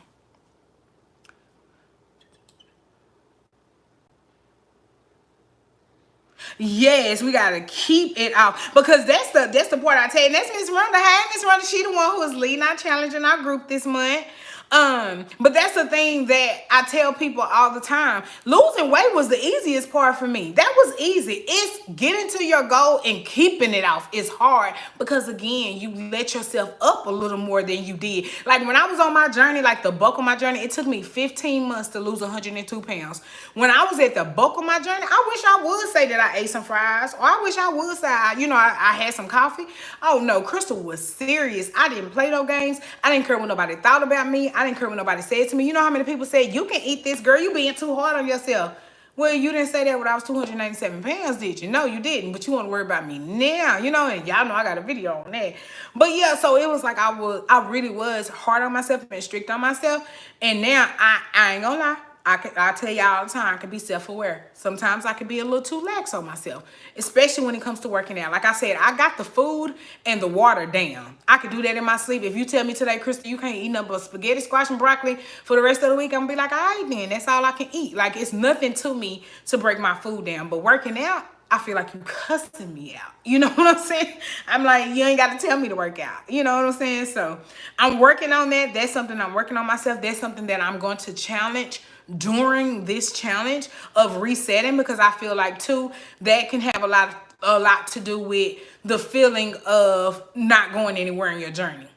Yes, we gotta keep it off, because that's the part I tell you. And that's Miss Rhonda. Hey, Miss Rhonda, she the one who is leading our challenge in our group this month. But that's the thing that I tell people all the time. Losing weight was the easiest part for me. That was easy. It's getting to your goal and keeping it off. It's hard because, again, you let yourself up a little more than you did. Like, when I was on my journey, like the bulk of my journey, it took me 15 months to lose 102 pounds. When I was at the bulk of my journey, I wish I would say that I ate some fries, or I wish I would say, I had some coffee. Oh, no, Crystal was serious. I didn't play no games. I didn't care what nobody thought about me. I didn't care what nobody said to me. You know how many people said, you can eat this, girl. You being too hard on yourself. Well, you didn't say that when I was 297 pounds, did you? No, you didn't. But you want to worry about me now, you know, and y'all know I got a video on that. But yeah, so it was like I really was hard on myself and strict on myself. And now I ain't gonna lie. I tell y'all all the time, I can be self-aware. Sometimes I can be a little too lax on myself, especially when it comes to working out. Like I said, I got the food and the water down. I can do that in my sleep. If you tell me today, Crystal, you can't eat nothing but spaghetti, squash, and broccoli for the rest of the week, I'm gonna be like, all right then, that's all I can eat. Like, it's nothing to me to break my food down. But working out, I feel like you cussing me out. You know what I'm saying? I'm like, you ain't got to tell me to work out. You know what I'm saying? So I'm working on that. That's something I'm working on myself. That's something that I'm going to challenge during this challenge of resetting, because I feel like too, that can have a lot to do with the feeling of not going anywhere in your journey.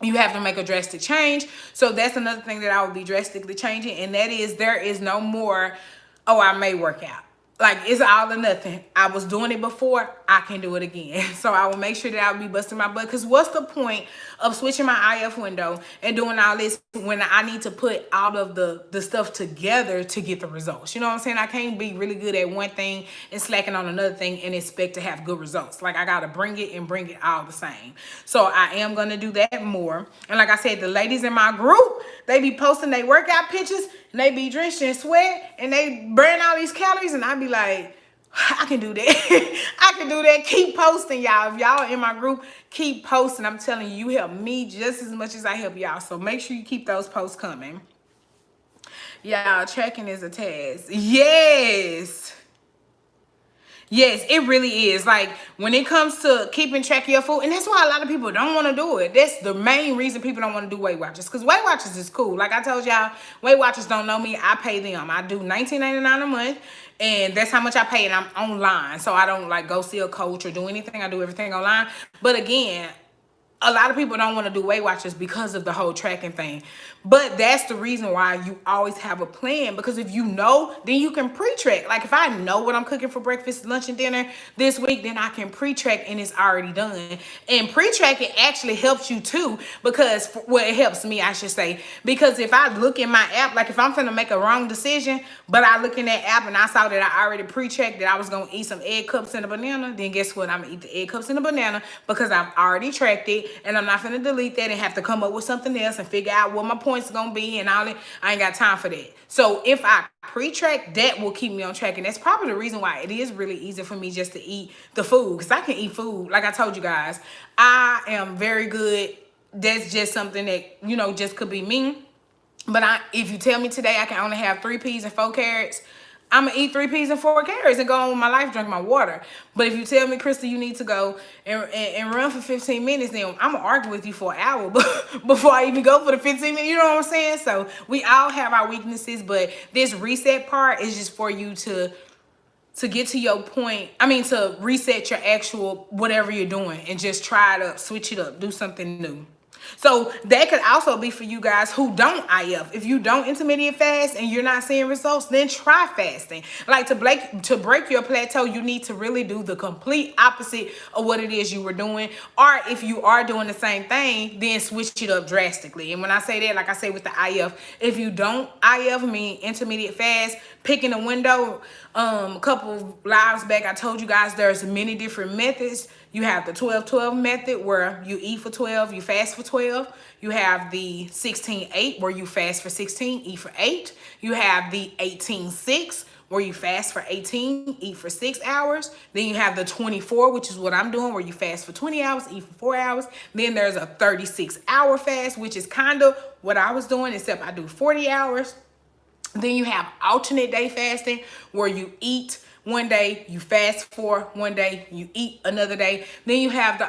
You have to make a drastic change. So that's another thing that I will be drastically changing. And that is, there is no more, oh, I may work out. Like, it's all or nothing. I was doing it before, I can do it again. So I will make sure that I'll be busting my butt. Because what's the point of switching my IF window and doing all this when I need to put all of the stuff together to get the results? You know what I'm saying? I can't be really good at one thing and slacking on another thing and expect to have good results. Like, I got to bring it all the same. So I am going to do that more. And like I said, the ladies in my group, they be posting their workout pictures and they be drenched in sweat and they burn all these calories, and I be like, I can do that. I can do that. Keep posting, y'all. If y'all are in my group, keep posting. I'm telling you, you help me just as much as I help y'all. So make sure you keep those posts coming. Y'all, tracking is a task. Yes. Yes, it really is. Like, when it comes to keeping track of your food, and that's why a lot of people don't want to do it. That's the main reason people don't want to do Weight Watchers. Because Weight Watchers is cool. Like I told y'all, Weight Watchers don't know me. I pay them. I do $19.99 a month. And that's how much I pay. And I'm online. So I don't, like, go see a coach or do anything. I do everything online. But again, a lot of people don't want to do Weight Watchers because of the whole tracking thing. But that's the reason why you always have a plan, because if you know, then you can pre-track. Like, if I know what I'm cooking for breakfast, lunch, and dinner this week, then I can pre-track and it's already done. And pre-tracking actually helps you too, because, well, it helps me, I should say, because if I look in my app, like if I'm finna make a wrong decision, but I look in that app and I saw that I already pre-tracked that I was gonna eat some egg cups and a banana, then guess what? I'm gonna eat the egg cups and a banana because I've already tracked it, and I'm not finna delete that and have to come up with something else and figure out what my points are gonna be and all that. I ain't got time for that. So if I pre-track, that will keep me on track. And that's probably the reason why it is really easy for me just to eat the food, because I can eat food. Like I told you guys, I am very good. That's just something that, you know, just could be me. But if you tell me today I can only have 3 peas and 4 carrots, I'm going to eat 3 peas and 4 carrots and go on with my life, drink my water. But if you tell me, Krista, you need to go and run for 15 minutes, then I'm going to argue with you for an hour before I even go for the 15 minutes. You know what I'm saying? So we all have our weaknesses, but this reset part is just for you to get to your point. I mean, to reset your actual whatever you're doing and just try it up, switch it up, do something new. So that could also be for you guys who don't IF. If you don't intermittent fast and you're not seeing results, then try fasting. Like, to break your plateau, you need to really do the complete opposite of what it is you were doing. Or if you are doing the same thing, then switch it up drastically. And when I say that, like I say with the IF, if you don't IF, mean intermediate fast, picking a window. A couple lives back, I told you guys there's many different methods. You have the 12-12 method where you eat for 12, you fast for 12. You have the 16-8 where you fast for 16, eat for 8. You have the 18-6 where you fast for 18, eat for 6 hours. Then you have the 24, which is what I'm doing, where you fast for 20 hours, eat for 4 hours. Then there's a 36-hour fast, which is kind of what I was doing, except I do 40 hours. Then you have alternate day fasting where you eat one day, you fast for one day, you eat another day. Then you have the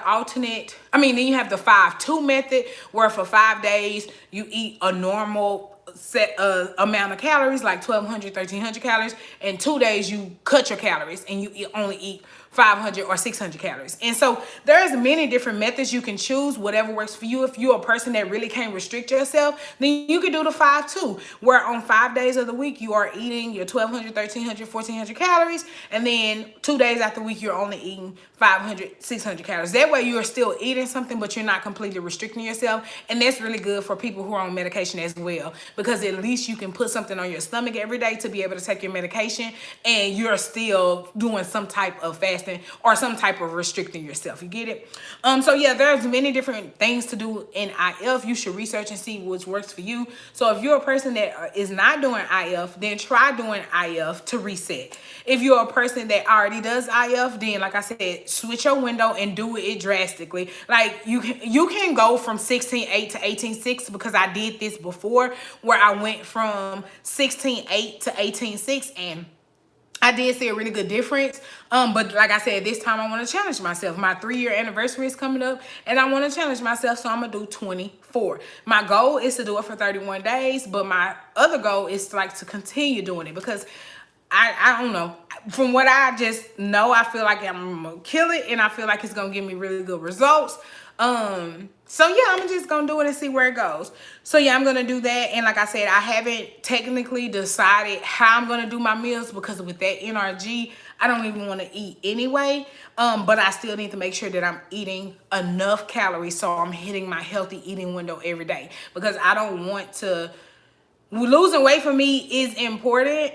then you have the 5-2 method where for 5 days you eat a normal set amount of calories, like 1,200, 1,300 calories, and 2 days you cut your calories and you only eat 500 or 600 calories. And so there's many different methods you can choose, whatever works for you. If you're a person that really can't restrict yourself, then you can do the 5-2, where on 5 days of the week you are eating your 1,200, 1,300, 1,400 calories, and then 2 days after the week you're only eating 500, 600 calories. That way you're still eating something, but you're not completely restricting yourself. And that's really good for people who are on medication as well, because at least you can put something on your stomach every day to be able to take your medication, and you're still doing some type of fasting or some type of restricting yourself. You get it? So yeah, there's many different things to do in IF. You should research and see which works for you. So if you're a person that is not doing IF, then try doing IF to reset. If you're a person that already does IF, then like I said, switch your window and do it drastically. Like, you can go from 16-8 to 18-6, because I did this before, where I went from 16-8 to 18-6, and I did see a really good difference. But like I said, this time I want to challenge myself. My 3-year anniversary is coming up, and I want to challenge myself, so I'm going to do 24. My goal is to do it for 31 days, but my other goal is to continue doing it, because I don't know. From what I just know, I feel like I'm going to kill it, and I feel like it's going to give me really good results. So yeah, I'm just gonna do it and see where it goes. So yeah, I'm gonna do that. And like I said, I haven't technically decided how I'm gonna do my meals, because with that NRG, I don't even want to eat anyway. But I still need to make sure that I'm eating enough calories so I'm hitting my healthy eating window every day, because I don't want to. Losing weight for me is important,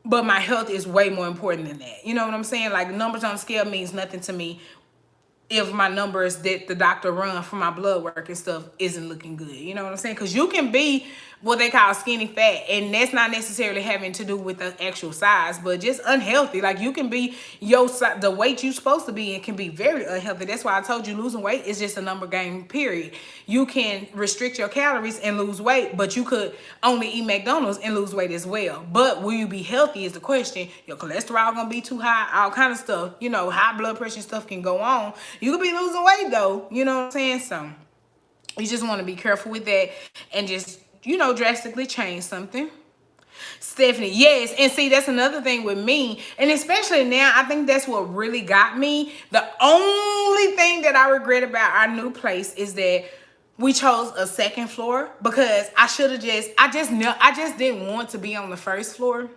but my health is way more important than that. You know what I'm saying? Like, numbers on the scale means nothing to me if my numbers that the doctor run for my blood work and stuff isn't looking good. You know what I'm saying? Because you can be what they call skinny fat, and that's not necessarily having to do with the actual size, but just unhealthy. Like you can be the weight you're supposed to be and can be very unhealthy. That's why I told you losing weight is just a number game, period. You can restrict your calories and lose weight, but you could only eat McDonald's and lose weight as well. But will you be healthy is the question. Your cholesterol gonna be too high, all kind of stuff. You know, high blood pressure stuff can go on. You could be losing weight though. You know what I'm saying? So you just want to be careful with that and just, you know, drastically change something. Stephanie, yes. And see, that's another thing with me. And especially now, I think that's what really got me. The only thing that I regret about our new place is that we chose a second floor, because I just didn't want to be on the first floor.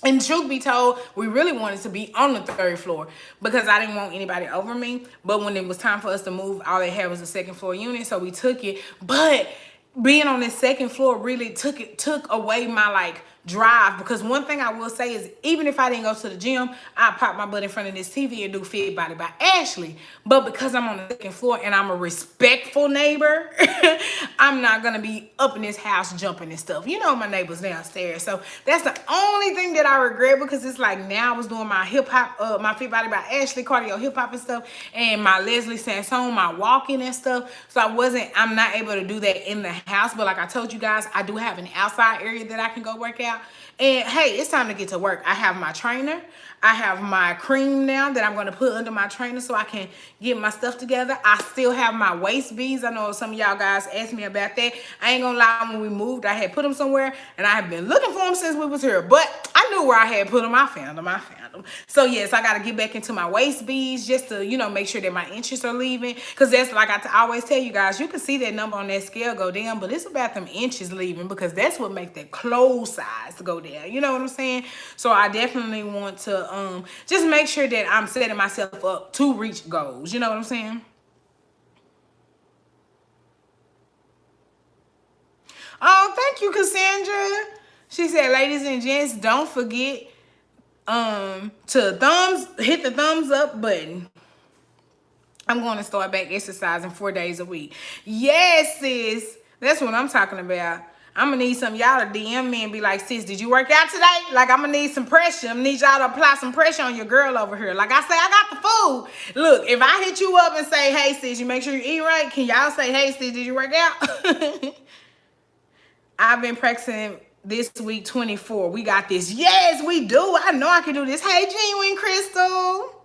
And truth be told, we really wanted to be on the third floor because I didn't want anybody over me. But when it was time for us to move, all they had was a second floor unit, so we took it. But being on this second floor really took away my like drive, because one thing I will say is, even if I didn't go to the gym, I pop my butt in front of this TV and do Fit Body by Ashley. But because I'm on the second floor and I'm a respectful neighbor, I'm not gonna be up in this house jumping and stuff. You know, my neighbors downstairs. So that's the only thing that I regret, because it's like now I was doing my hip hop, my Fit Body by Ashley, cardio hip hop and stuff, and my Leslie Sansone, my walking and stuff. So I'm not able to do that in the house. But like I told you guys, I do have an outside area that I can go work out. And hey, it's time to get to work. I have my trainer. I have my cream now that I'm going to put under my trainer so I can get my stuff together. I still have my waist beads. I know some of y'all guys asked me about that. I ain't gonna lie, when we moved, I had put them somewhere and I have been looking for them since we was here. But I knew where I had put them. I found them. So yes, I got to get back into my waist beads just to, you know, make sure that my inches are leaving. Because that's like I always tell you guys, you can see that number on that scale go down, but it's about them inches leaving, because that's what makes that clothes size go down. You know what I'm saying? So I definitely want to just make sure that I'm setting myself up to reach goals. You know what I'm saying? Oh, thank you, Cassandra. She said, ladies and gents, don't forget to hit the thumbs up button. I'm going to start back exercising 4 days a week. Yes, sis. That's what I'm talking about. I'm going to need some of y'all to DM me and be like, sis, did you work out today? Like, I'm going to need some pressure. I'm going to need y'all to apply some pressure on your girl over here. Like I say, I got the food. Look, if I hit you up and say, hey, sis, you make sure you eat right, can y'all say, hey, sis, did you work out? I've been practicing this week 24. We got this. Yes, we do. I know I can do this. Hey, Genuine Crystal.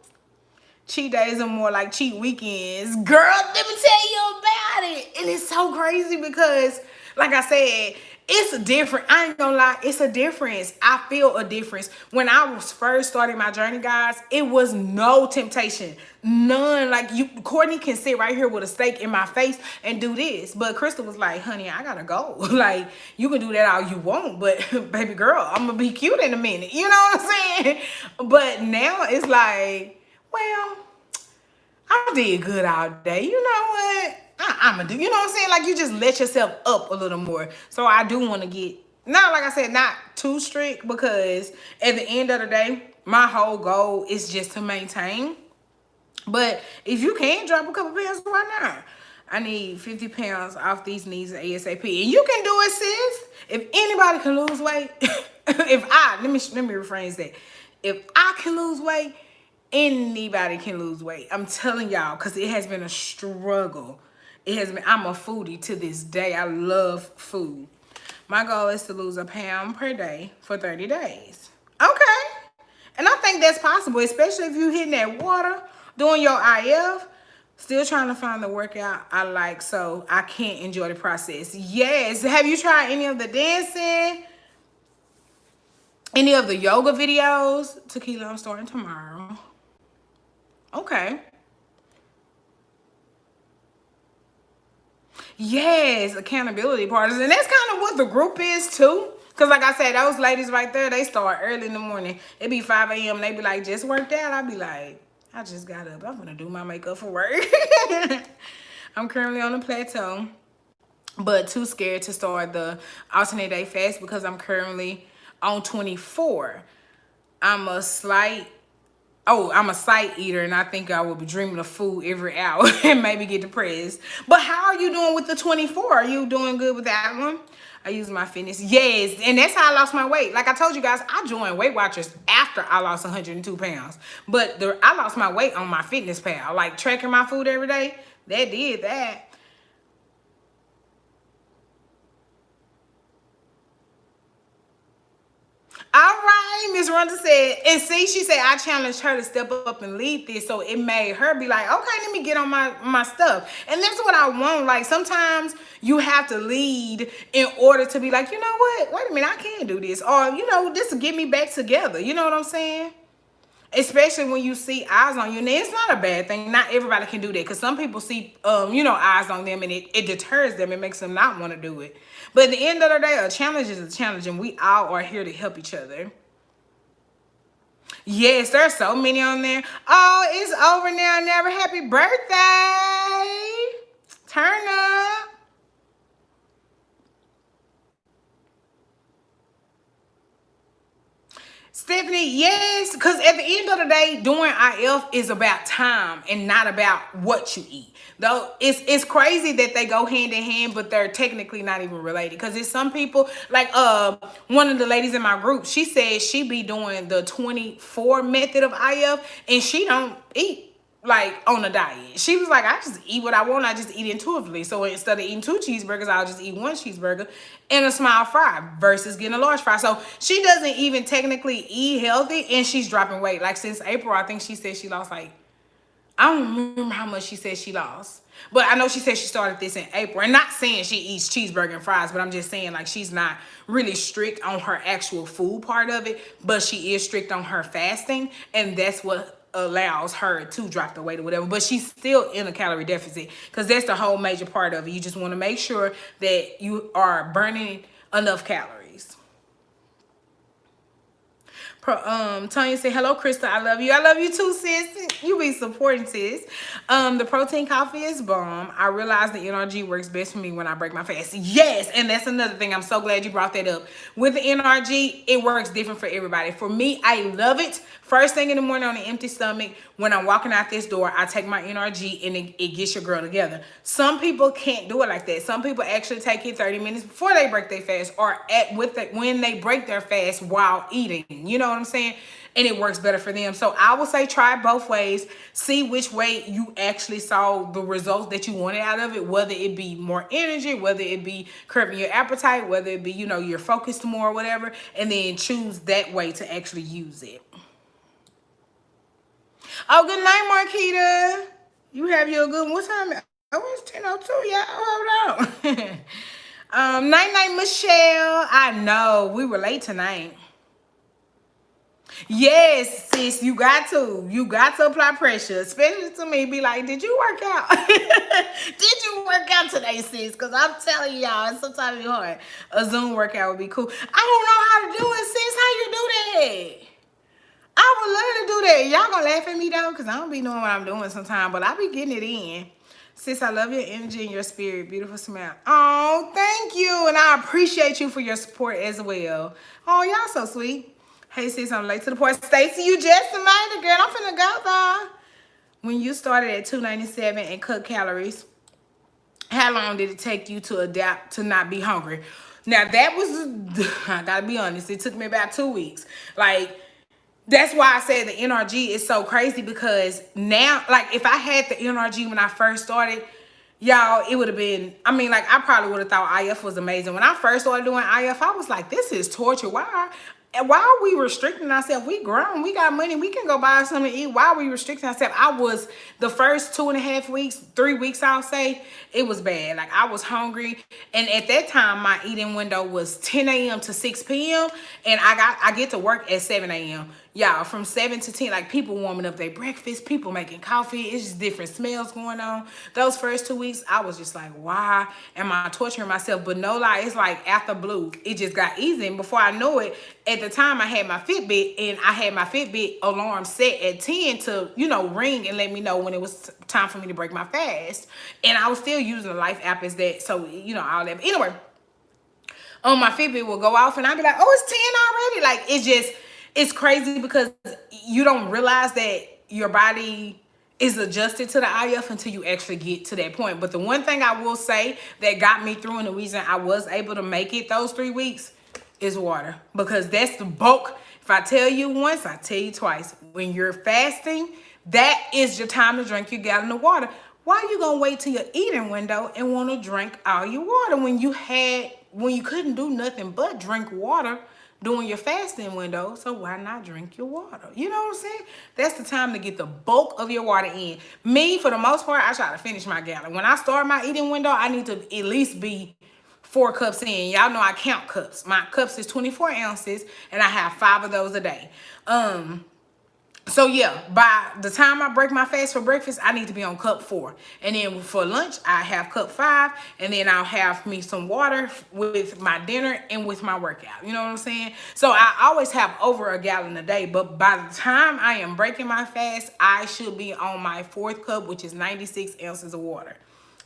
Cheat days are more like cheat weekends. Girl, let me tell you about it. And it's so crazy because, like I said, it's a different, I ain't gonna lie, it's a difference. I feel a difference. When I was first starting my journey, guys, it was no temptation. None. Like, Courtney can sit right here with a steak in my face and do this. But Crystal was like, honey, I gotta go. Like, you can do that all you want, but baby girl, I'm gonna be cute in a minute. You know what I'm saying? But now it's like, well, I did good all day. You know what? I'm gonna do, you know what I'm saying? Like, you just let yourself up a little more. So I do want to get, not like I said, not too strict, because at the end of the day, my whole goal is just to maintain. But if you can drop a couple pounds, why not? I need 50 pounds off these knees ASAP. And you can do it, sis. If anybody can lose weight, let me rephrase that. If I can lose weight, anybody can lose weight. I'm telling y'all, because it has been a struggle. I'm a foodie to this day. I love food. My goal is to lose a pound per day for 30 days. Okay. And I think that's possible, especially if you're hitting that water, doing your IF, still trying to find the workout I like so I can enjoy the process. Yes. Have you tried any of the dancing? Any of the yoga videos? Tequila, I'm starting tomorrow. Okay. Yes, accountability partners. And that's kind of what the group is too. Because like I said, those ladies right there, they start early in the morning. It be 5 a.m. They be like, just worked out. I be like, I just got up. I'm going to do my makeup for work. I'm currently on the Plateau, but too scared to start the alternate day fast because I'm currently on 24. I'm a slight... Oh, I'm a sight eater, and I think I will be dreaming of food every hour and maybe get depressed. But how are you doing with the 24? Are you doing good with that one? I use my fitness. Yes, and that's how I lost my weight. Like I told you guys, I joined Weight Watchers after I lost 102 pounds. But I lost my weight on my fitness pal. Like tracking my food every day, that did that. All right, Miss Rhonda said, and see, she said I challenged her to step up and lead this, so it made her be like, okay, let me get on my stuff, and that's what I want. Like sometimes you have to lead in order to be like, you know what? Wait a minute, I can do this, or this will get me back together. You know what I'm saying? Especially when you see eyes on you, and it's not a bad thing. Not everybody can do that, because some people see eyes on them, and it deters them. It makes them not want to do it. But at the end of the day, a challenge is a challenge, and we all are here to help each other. Yes, there's so many on there. Oh, it's over now. Never happy birthday. Turn up. Stephanie, yes, because at the end of the day, doing IF is about time and not about what you eat. Though it's crazy that they go hand in hand, but they're technically not even related. Because it's some people, like one of the ladies in my group, she said she be doing the 24 method of IF, and she don't eat like on a diet. She was like, I just eat what I want. I just eat intuitively. So instead of eating 2 cheeseburgers, I'll just eat 1 cheeseburger and a small fry versus getting a large fry. So she doesn't even technically eat healthy, and she's dropping weight. Like since April, I think she said she lost like, I don't remember how much she said she lost. But I know she said she started this in April. And not saying she eats cheeseburger and fries, but I'm just saying like she's not really strict on her actual food part of it, but she is strict on her fasting. And that's what allows her to drop the weight or whatever. But she's still in a calorie deficit, because that's the whole major part of it. You just want to make sure that you are burning enough calories. Tanya said, hello, Krista. I love you. I love you too, sis. You be supporting, sis. The protein coffee is bomb. I realize the NRG works best for me when I break my fast. Yes, and that's another thing. I'm so glad you brought that up. With the NRG, it works different for everybody. For me, I love it. First thing in the morning on an empty stomach, when I'm walking out this door, I take my NRG and it gets your girl together. Some people can't do it like that. Some people actually take it 30 minutes before they break their fast, or when they break their fast while eating. You know what I'm saying? And it works better for them. So I would say try it both ways. See which way you actually saw the results that you wanted out of it, whether it be more energy, whether it be curbing your appetite, whether it be, you're focused more or whatever, and then choose that way to actually use it. Oh, good night, Marquita. You have your good one. What time? Oh, it's 10:02. Yeah, hold on. Night, Michelle. I know we were late tonight. Yes, sis, you got to apply pressure, especially to me. Be like, did you work out? Did you work out today, sis? Because I'm telling y'all, it's sometimes hard. A Zoom workout would be cool. I don't know how to do it, sis. How you do that? I would love to do that. Y'all gonna laugh at me though, because I don't be knowing what I'm doing sometimes, but I be getting it in. Sis, I love your energy and your spirit. Beautiful smile. Oh, thank you. And I appreciate you for your support as well. Oh, y'all so sweet. Hey, sis, I'm late to the point. Stacy, you just made it, girl. I'm finna go, though. When you started at 297 and cut calories, how long did it take you to adapt to not be hungry? Now, that was, I gotta be honest, it took me about 2 weeks. Like, that's why I said the NRG is so crazy, because now, like, if I had the NRG when I first started, y'all, it would have been, I probably would have thought IF was amazing. When I first started doing IF, I was like, this is torture. Why are we restricting ourselves? We grown, we got money, we can go buy something to eat. Why are we restricting ourselves? I was, the first 2.5 weeks, 3 weeks, I'll say, it was bad. Like, I was hungry. And at that time, my eating window was 10 a.m. to 6 p.m. And I get to work at 7 a.m. Y'all, from 7 to 10, like, people warming up their breakfast, people making coffee. It's just different smells going on. Those first 2 weeks, I was just like, why am I torturing myself? But no lie, it's like after blue, it just got easy. And before I know it, at the time, I had my Fitbit, and I had my Fitbit alarm set at 10 to, ring and let me know when it was time for me to break my fast. And I was still using the Life app as that, so, all that. But anyway, my Fitbit will go off, and I'll be like, oh, it's 10 already. Like, it's just, it's crazy because you don't realize that your body is adjusted to the IF until you actually get to that point. But the one thing I will say that got me through and the reason I was able to make it those 3 weeks is water. Because that's the bulk. If I tell you once, I tell you twice. When you're fasting, that is your time to drink your gallon of water. Why are you gonna wait till your eating window and want to drink all your water when you couldn't do nothing but drink water during your fasting window? So why not drink your water? You know what I'm saying? That's the time to get the bulk of your water in. Me, for the most part, I try to finish my gallon. When I start my eating window, I need to at least be 4 cups in. Y'all know I count cups. My cups is 24 ounces, and I have 5 of those a day. So yeah, by the time I break my fast for breakfast, I need to be on cup 4. And then for lunch, I have cup 5. And then I'll have me some water with my dinner and with my workout. You know what I'm saying? So I always have over a gallon a day. But by the time I am breaking my fast, I should be on my 4th cup, which is 96 ounces of water.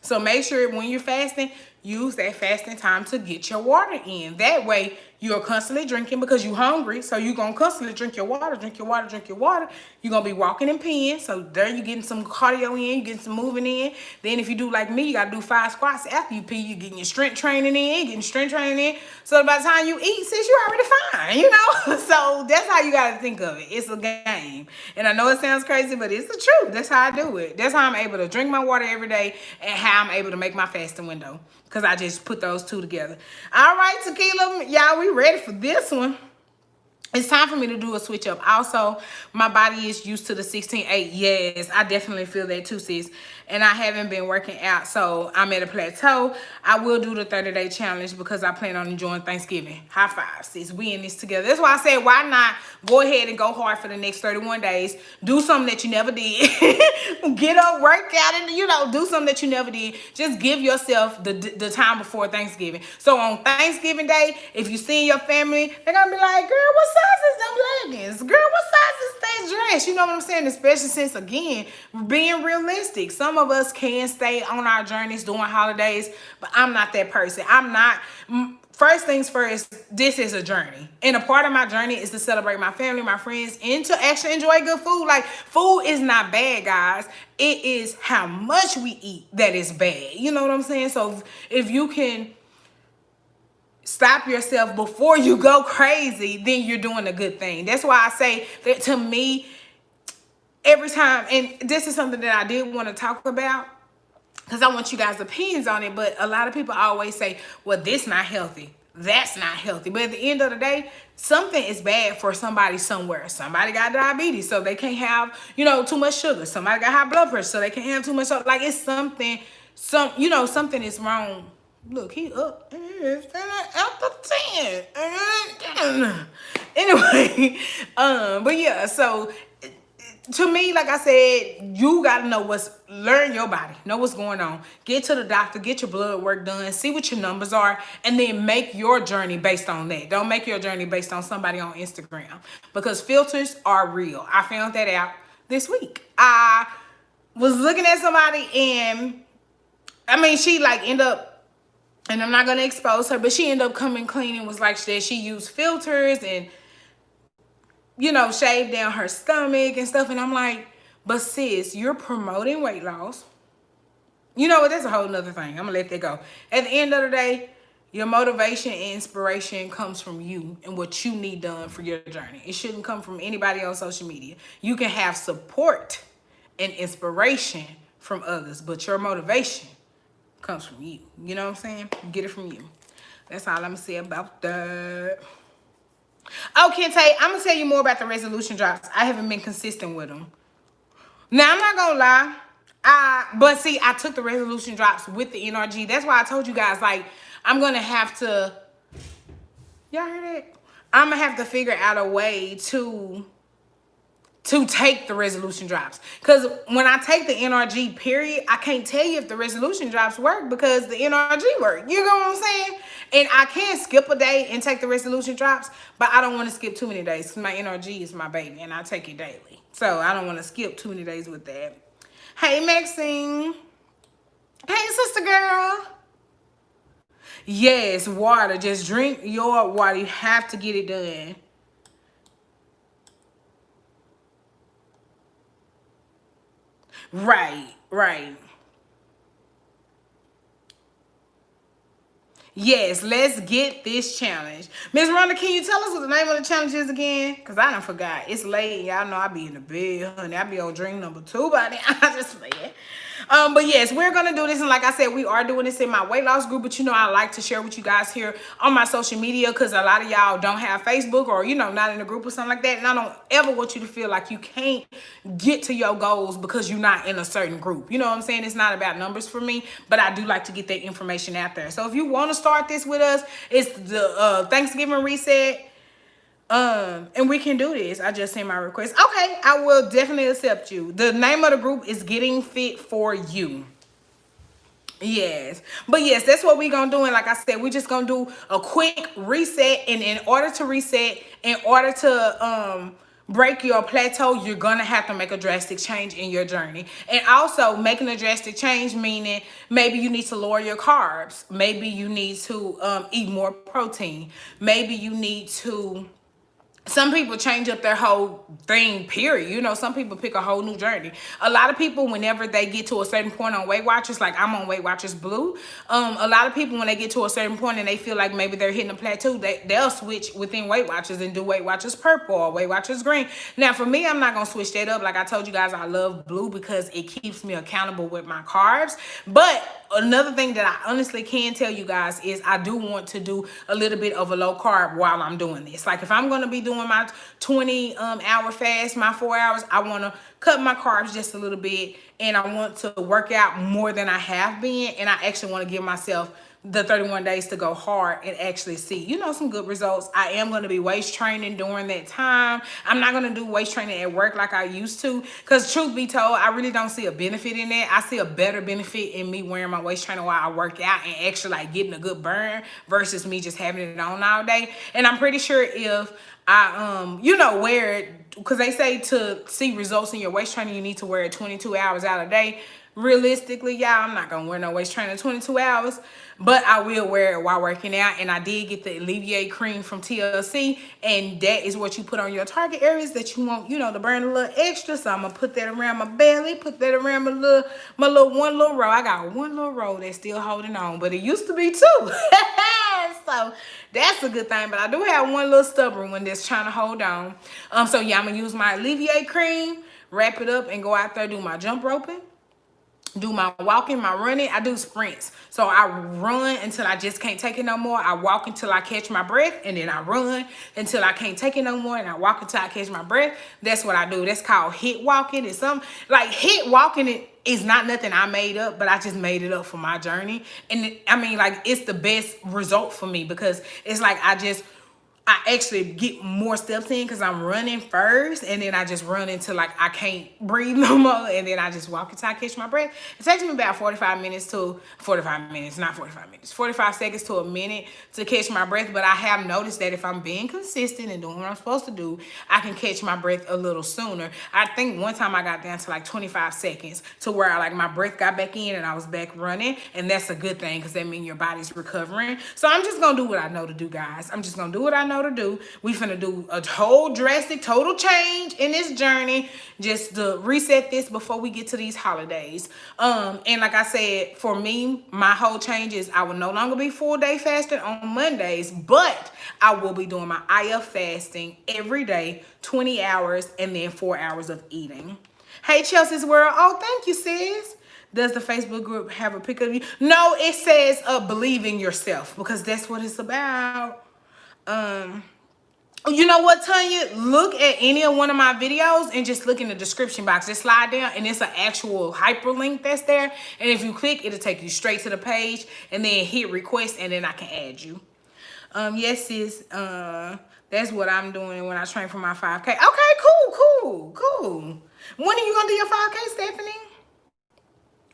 So make sure when you're fasting, use that fasting time to get your water in. That way, you're constantly drinking because you're hungry. So you're going to constantly drink your water, drink your water, drink your water. You're going to be walking and peeing. So there you're getting some cardio in, you're getting some moving in. Then if you do like me, you got to do 5 squats after you pee. You're getting your strength training in, So by the time you eat, sis, you're already fine, you know? So that's how you got to think of it. It's a game. And I know it sounds crazy, but it's the truth. That's how I do it. That's how I'm able to drink my water every day and how I'm able to make my fasting window. Because I just put those 2 together. All right, tequila, y'all, we ready for this one. It's time for me to do a switch up. Also, my body is used to the 16-8. Yes, I definitely feel that too, sis. And I haven't been working out, so I'm at a plateau. I will do the 30-day challenge because I plan on enjoying Thanksgiving. High five, sis. We in this together. That's why I said, why not go ahead and go hard for the next 31 days. Do something that you never did. Get up, work out, and, you know, do something that you never did. Just give yourself the time before Thanksgiving. So on Thanksgiving Day, if you see your family, they're going to be like, girl, what size is them leggings? Girl, what size is that dress? You know what I'm saying? Especially since, again, being realistic. Some of us can stay on our journeys during holidays, but I'm not that person. I'm not. First things first, this is a journey. And a part of my journey is to celebrate my family, my friends, and to actually enjoy good food. Like, food is not bad, guys. It is how much we eat that is bad. You know what I'm saying? So if you can stop yourself before you go crazy, then you're doing a good thing. That's why I say that to me, every time, and this is something that I did want to talk about, because I want you guys' opinions on it, but a lot of people always say, well, this not healthy. That's not healthy. But at the end of the day, something is bad for somebody somewhere. Somebody got diabetes, so they can't have, you know, too much sugar. Somebody got high blood pressure, so they can't have too much sugar. Like, it's something, something is wrong. Look, he up. After 10. Anyway, but yeah, so to me, like I said, you gotta learn your body, know what's going on. Get to the doctor, get your blood work done, see what your numbers are, and then make your journey based on that. Don't make your journey based on somebody on Instagram, because filters are real. I found that out this week. I was looking at somebody, and I mean, she like ended up, and I'm not gonna expose her, but she ended up coming clean and was like that she used filters and, you know, shaved down her stomach and stuff. And I'm like, but sis, you're promoting weight loss. You know what? That's a whole nother thing. I'm gonna let that go. At the end of the day, your motivation and inspiration comes from you and what you need done for your journey. It shouldn't come from anybody on social media. You can have support and inspiration from others, but your motivation comes from you. You know what I'm saying? Get it from you. That's all I'm gonna say about that. Oh, Kente, I'm going to tell you more about the resolution drops. I haven't been consistent with them. Now, I'm not going to lie. But see, I took the resolution drops with the NRG. That's why I told you guys, like, I'm going to have to, y'all hear that? I'm going to have to figure out a way to take the resolution drops. Because when I take the NRG, period, I can't tell you if the resolution drops work because the NRG work. You know what I'm saying? And I can skip a day and take the resolution drops, but I don't want to skip too many days because my NRG is my baby and I take it daily. So I don't want to skip too many days with that. Hey, Maxine. Hey, sister girl. Yes, water. Just drink your water. You have to get it done. Right, right. Yes, let's get this challenge. Miss Rhonda, can you tell us what the name of the challenge is again? Because I done forgot. It's late. Y'all know I be in the bed, honey. I be on drink number 2 by then. I just playing. But yes, we're gonna do this, and like I said, we are doing this in my weight loss group. But you know, I like to share with you guys here on my social media because a lot of y'all don't have Facebook or not in a group or something like that. And I don't ever want you to feel like you can't get to your goals because you're not in a certain group. You know what I'm saying? It's not about numbers for me, but I do like to get that information out there. So if you want to start this with us, it's the Thanksgiving reset. And we can do this. I just sent my request. Okay, I will definitely accept you. The name of the group is Getting Fit for You. Yes, but yes, that's what we're gonna do. And like I said, we're just gonna do a quick reset. And in order to reset, in order to break your plateau, you're gonna have to make a drastic change in your journey. And also making a drastic change meaning maybe you need to lower your carbs, maybe you need to eat more protein, maybe you need to, some people change up their whole thing, period. Some people pick a whole new journey. A lot of people, whenever they get to a certain point on Weight Watchers, like I'm on Weight Watchers Blue, a lot of people, when they get to a certain point and they feel like maybe they're hitting a plateau, they'll switch within Weight Watchers and do Weight Watchers Purple or Weight Watchers Green. Now, for me, I'm not going to switch that up. Like I told you guys, I love blue because it keeps me accountable with my carbs. But another thing that I honestly can tell you guys is I do want to do a little bit of a low carb while I'm doing this. Like if I'm going to be doing my 20 hour fast, my 4 hours, I want to cut my carbs just a little bit, and I want to work out more than I have been, and I actually want to give myself the 31 days to go hard and actually see, some good results. I am going to be waist training during that time. I'm not going to do waist training at work like I used to, because truth be told, I really don't see a benefit in that. I see a better benefit in me wearing my waist trainer while I work out and actually like getting a good burn versus me just having it on all day. And I'm pretty sure if I wear it, because they say to see results in your waist training, you need to wear it 22 hours out a day. Realistically, y'all, I'm not gonna wear no waist trainer 22 hours, but I will wear it while working out. And I did get the Alleviate cream from TLC, and that is what you put on your target areas that you want, to burn a little extra. So I'm gonna put that around my belly, put that around my little one little row. I got one little row that's still holding on, but it used to be 2. So that's a good thing. But I do have one little stubborn one that's trying to hold on. So yeah, I'm gonna use my Alleviate cream, wrap it up, and go out there do my jump roping, do my walking, my running. I do sprints. So I run until I just can't take it no more. I walk until I catch my breath, and then I run until I can't take it no more, and I walk until I catch my breath. That's what I do. That's called HIIT walking. It's some like HIIT walking. It is not nothing I made up, but I just made it up for my journey. And it's the best result for me because it's like I actually get more steps in because I'm running first, and then I just run until like I can't breathe no more, and then I just walk until I catch my breath. It takes me about 45 seconds to a minute to catch my breath, but I have noticed that if I'm being consistent and doing what I'm supposed to do, I can catch my breath a little sooner. I think one time I got down to like 25 seconds to where my breath got back in and I was back running, and that's a good thing because that means your body's recovering. So I'm just gonna do what I know to do, guys. I'm just gonna do what I know to do. We finna do a whole drastic total change in this journey just to reset this before we get to these holidays. And like I said, for me, my whole change is I will no longer be full day fasting on Mondays, but I will be doing my IF fasting every day, 20 hours, and then 4 hours of eating. Hey, Chelsea's World. Oh, thank you, sis. Does the Facebook group have a pic of you? No, it says believe in yourself, because that's what it's about. You know what, Tanya? Look at any of one of my videos and just look in the description box. Just slide down and it's an actual hyperlink that's there. And if you click, it'll take you straight to the page, and then hit request, and then I can add you. Yes, sis. That's what I'm doing when I train for my 5K. Okay, cool. When are you gonna do your 5K, Stephanie?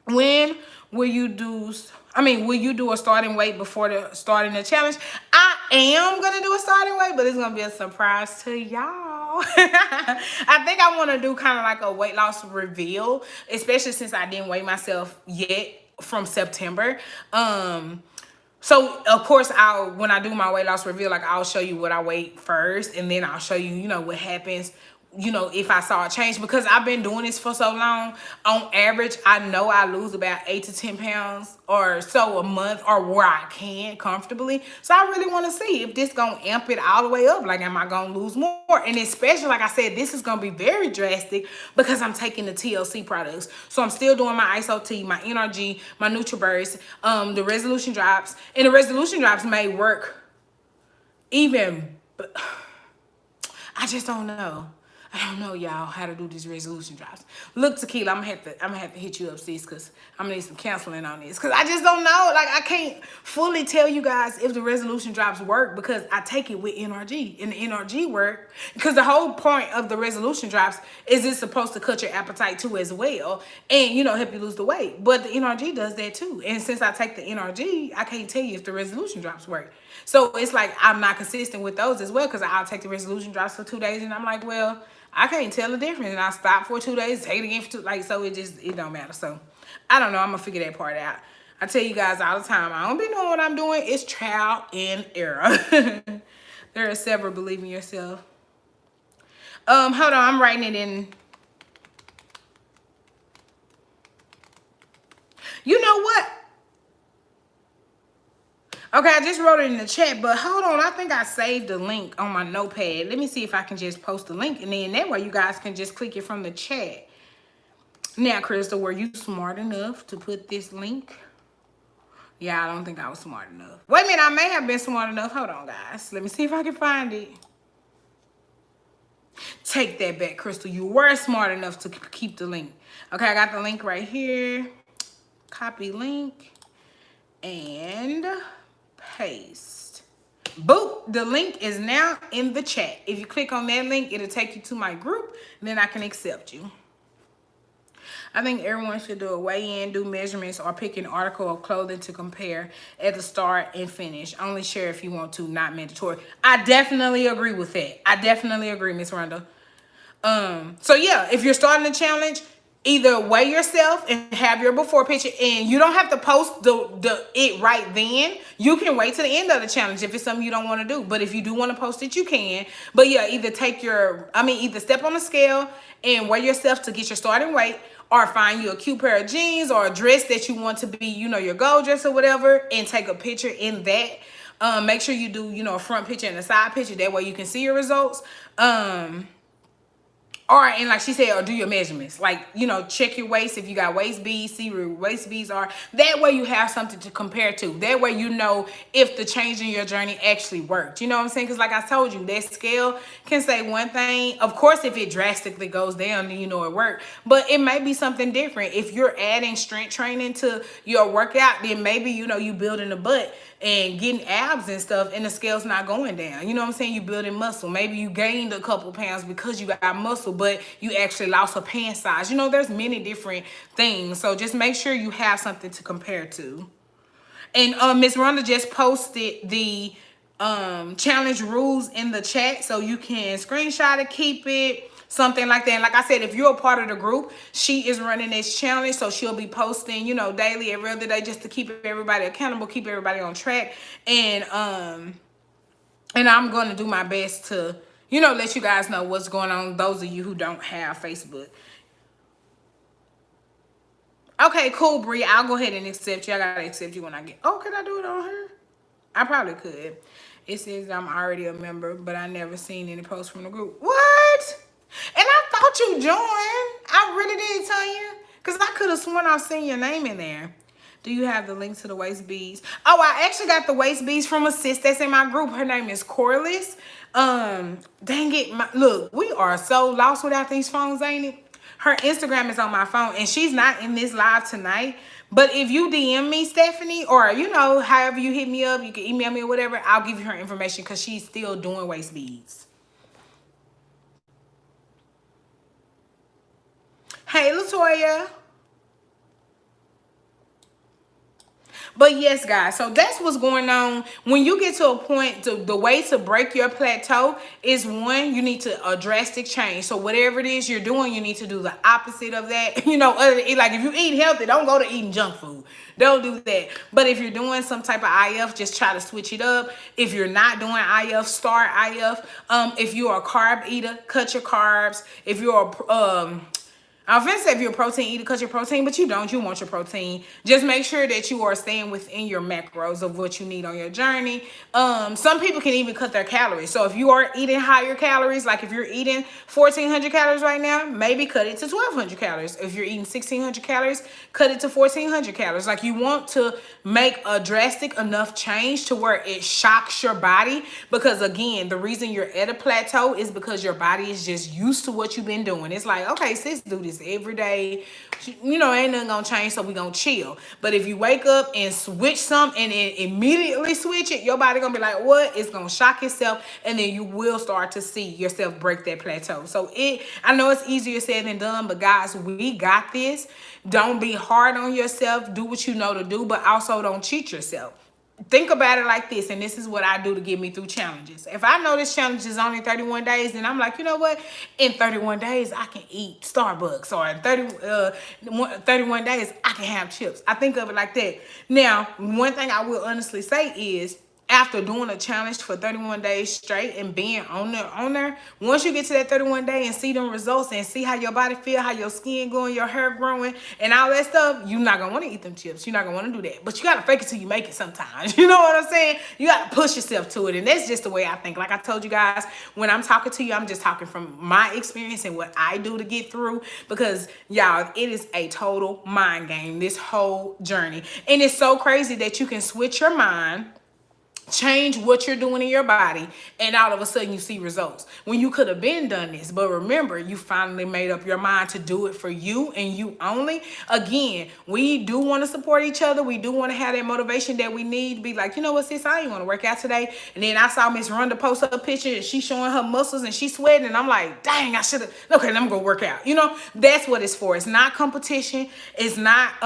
When will you do a starting weight before starting the challenge? I am gonna do a starting weight, but it's gonna be a surprise to y'all. I think I want to do kind of like a weight loss reveal, especially since I didn't weigh myself yet from September. So of course when I do my weight loss reveal, I'll show you what I weigh first, and then I'll show you, what happens you know, if I saw a change, because I've been doing this for so long. On average, I know I lose about 8 to 10 pounds or so a month, or where I can comfortably. So I really want to see if this gonna amp it all the way up. Like, am I gonna lose more? And especially, like I said, this is gonna be very drastic because I'm taking the TLC products. So I'm still doing my Iaso tea, my NRG, my NurtrBurst, the resolution drops. And the resolution drops may work even, I just don't know. I don't know, y'all, how to do these resolution drops. Look, Tequila, I'm gonna have to hit you up, sis, because I'm gonna need some counseling on this. Because I just don't know. Like, I can't fully tell you guys if the resolution drops work, because I take it with NRG. And the NRG work, because the whole point of the resolution drops is it's supposed to cut your appetite too as well. And, you know, help you lose the weight. But the NRG does that too. And since I take the NRG, I can't tell you if the resolution drops work. So it's like I'm not consistent with those as well, because I'll take the resolution drops for 2 days and I'm like, well, I can't tell the difference. And I stop for 2 days, take it again for 2, like, so it don't matter. So I don't know. I'm gonna figure that part out. I tell you guys all the time, I don't be knowing what I'm doing. It's trial and error. There are several, believe in yourself. Hold on, I'm writing it in. You know what? Okay, I just wrote it in the chat, but hold on. I think I saved the link on my notepad. Let me see if I can just post the link, and then that way you guys can just click it from the chat. Now, Crystal, were you smart enough to put this link? Yeah, I don't think I was smart enough. Wait a minute, I may have been smart enough. Hold on, guys. Let me see if I can find it. Take that back, Crystal. You were smart enough to keep the link. Okay, I got the link right here. Copy link and paste. Boop, the link is now in the chat. If you click on that link, it'll take you to my group, and then I can accept you. I think everyone should do a weigh-in, do measurements, or pick an article of clothing to compare at the start and finish. Only share if you want to, not mandatory. I definitely agree with that. I definitely agree, Miss Rhonda. So yeah, if you're starting a challenge, either weigh yourself and have your before picture, and you don't have to post it right then. You can wait to the end of the challenge if it's something you don't want to do. But if you do want to post it, you can. But yeah, either either step on the scale and weigh yourself to get your starting weight, or find you a cute pair of jeans or a dress that you want to be, you know, your goal dress or whatever, and take a picture in that. Make sure you do, you know, a front picture and a side picture. That way you can see your results. And like she said, or do your measurements. Like, you know, check your waist. If you got waist beads, see where your waist beads are. That way you have something to compare to. That way you know if the change in your journey actually worked. You know what I'm saying? Because like I told you, that scale can say one thing. Of course, if it drastically goes down, then you know it worked. But it may be something different. If you're adding strength training to your workout, then maybe, you know, you building a butt and getting abs and stuff, and the scale's not going down. You know what I'm saying? You building muscle. Maybe you gained a couple pounds because you got muscle, but you actually lost a pant size. You know, there's many different things. So just make sure you have something to compare to. And Miss Rhonda just posted the challenge rules in the chat, so you can screenshot it, keep it, something like that. And like I said, if you're a part of the group, she is running this challenge, so she'll be posting, you know, daily, every other day, just to keep everybody accountable, keep everybody on track. And I'm going to do my best to, you know, let you guys know what's going on, those of you who don't have Facebook. Okay, cool, Bree. I'll go ahead and accept you. I gotta accept you when I get. Oh, can I do it on her? I probably could. It says I'm already a member, but I never seen any posts from the group. What? And I thought you joined. I really did tell you, because I could have sworn I've seen your name in there. Do you have the link to the waist beads? Oh, I actually got the waist beads from a sis that's in my group. Her name is Corliss. Dang it. Look, we are so lost without these phones, ain't it? Her Instagram is on my phone, and she's not in this live tonight. But if you DM me, Stephanie, or, you know, however you hit me up, you can email me or whatever, I'll give you her information, because she's still doing waist beads. Hey, Latoya. But yes, guys, so that's what's going on. When you get to a point, the way to break your plateau is, one, you need to a drastic change. So whatever it is you're doing, you need to do the opposite of that. Like if you eat healthy, don't go to eating junk food. Don't do that. But if you're doing some type of IF, just try to switch it up. If you're not doing IF, start IF. If you're a carb eater, cut your carbs. If you're a I'm finna say if you're a protein eater, cut your protein, but you don't. You want your protein. Just make sure that you are staying within your macros of what you need on your journey. Some people can even cut their calories. So if you are eating higher calories, like if you're eating 1,400 calories right now, maybe cut it to 1,200 calories. If you're eating 1,600 calories, cut it to 1,400 calories. Like you want to make a drastic enough change to where it shocks your body. Because again, the reason you're at a plateau is because your body is just used to what you've been doing. It's like, okay, sis, do this every day, ain't nothing gonna change, so we gonna chill. But if you wake up and switch something and then immediately switch it, your body gonna be like, what? It's gonna shock itself, and then you will start to see yourself break that plateau. So I know it's easier said than done, but guys, we got this. Don't be hard on yourself. Do what you know to do, but also don't cheat yourself. Think about it like this, and this is what I do to get me through challenges. If I know this challenge is only 31 days, then I'm like, you know what? In 31 days, I can eat Starbucks, or in 31 days, I can have chips. I think of it like that. Now, one thing I will honestly say is, after doing a challenge for 31 days straight and being on there, once you get to that 31 day and see them results and see how your body feel, how your skin going, your hair growing, and all that stuff, you're not gonna want to eat them chips. You're not gonna want to do that. But you gotta fake it till you make it sometimes. You know what I'm saying? You gotta push yourself to it. And that's just the way I think. Like I told you guys, when I'm talking to you, I'm just talking from my experience and what I do to get through. Because y'all, it is a total mind game, this whole journey. And it's so crazy that you can switch your mind, change what you're doing in your body, and all of a sudden you see results when you could have been done this. But remember, you finally made up your mind to do it for you and you only. Again, we do want to support each other. We do want to have that motivation that we need to be like, you know what, sis, I ain't want to work out today. And then I saw Miss Rhonda post up a picture and she's showing her muscles and she's sweating, and I'm like, dang, I should have. Okay, let me go work out. That's what it's for. It's not competition. It's not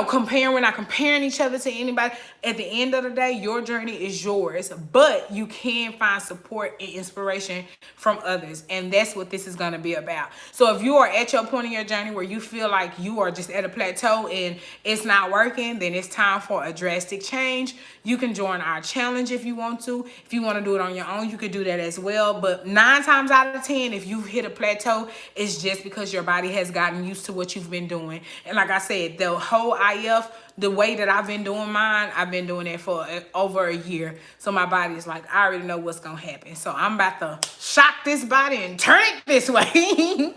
comparing. We're not comparing each other to anybody. At the end of the day, your journey is yours, but you can find support and inspiration from others. And that's what this is going to be about. So if you are at your point in your journey where you feel like you are just at a plateau and it's not working, then it's time for a drastic change. You can join our challenge if you want to. If you want to do it on your own, you could do that as well. But 9 times out of 10, if you've hit a plateau, it's just because your body has gotten used to what you've been doing. And like I said, the whole IF, the way that I've been doing mine, I've been doing it for over a year. So my body is like, I already know what's going to happen. So I'm about to shock this body and turn it this way.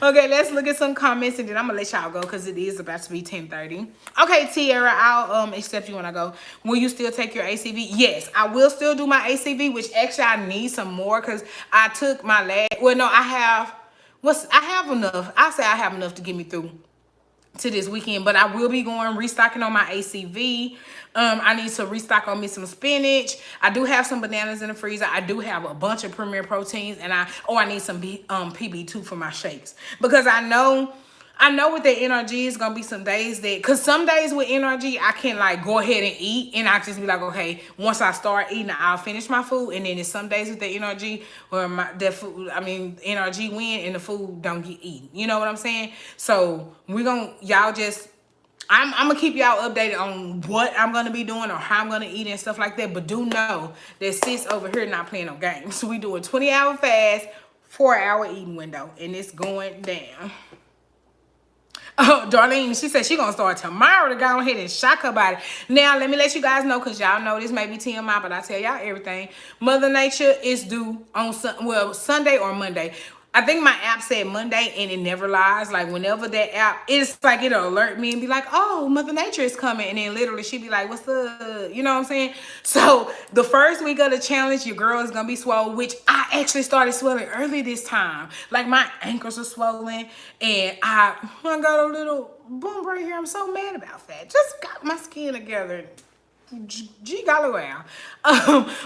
Okay, let's look at some comments and then I'm going to let y'all go because it is about to be 10:30. Okay, Tiara, I'll accept you when I go. Will you still take your ACV? Yes, I will still do my ACV, which actually I need some more because I took my last. Well, no, I have enough. I say I have enough to get me through to this weekend, but I will be going restocking on my ACV. I need to restock on me some spinach. I do have some bananas in the freezer. I do have a bunch of Premier Proteins, and I need some PB2 for my shakes, because I know with the NRG, it's gonna be some days cause some days with NRG, I can like go ahead and eat, and I just be like, okay, once I start eating, I'll finish my food. And then there's some days with the NRG where NRG win and the food don't get eaten. You know what I'm saying? So I'm gonna keep y'all updated on what I'm gonna be doing or how I'm gonna eat and stuff like that. But do know that sis over here not playing no games. So we do a 20-hour fast, 4-hour eating window, and it's going down. Oh, Darlene, she said she gonna start tomorrow to go ahead and shock her body. Now, let me let you guys know, because y'all know this may be TMI, but I tell y'all everything. Mother Nature is due on Sunday or Monday. I think my app said Monday, and it never lies. Like, whenever that app, it's like it'll alert me and be like, oh, Mother Nature is coming. And then literally she'd be like, what's the, you know what I'm saying? So the first week of the challenge, your girl is going to be swollen, which I actually started swelling early this time. Like, my ankles are swollen, and I got a little bump right here. I'm so mad about that. Just got my skin together. G golly wow.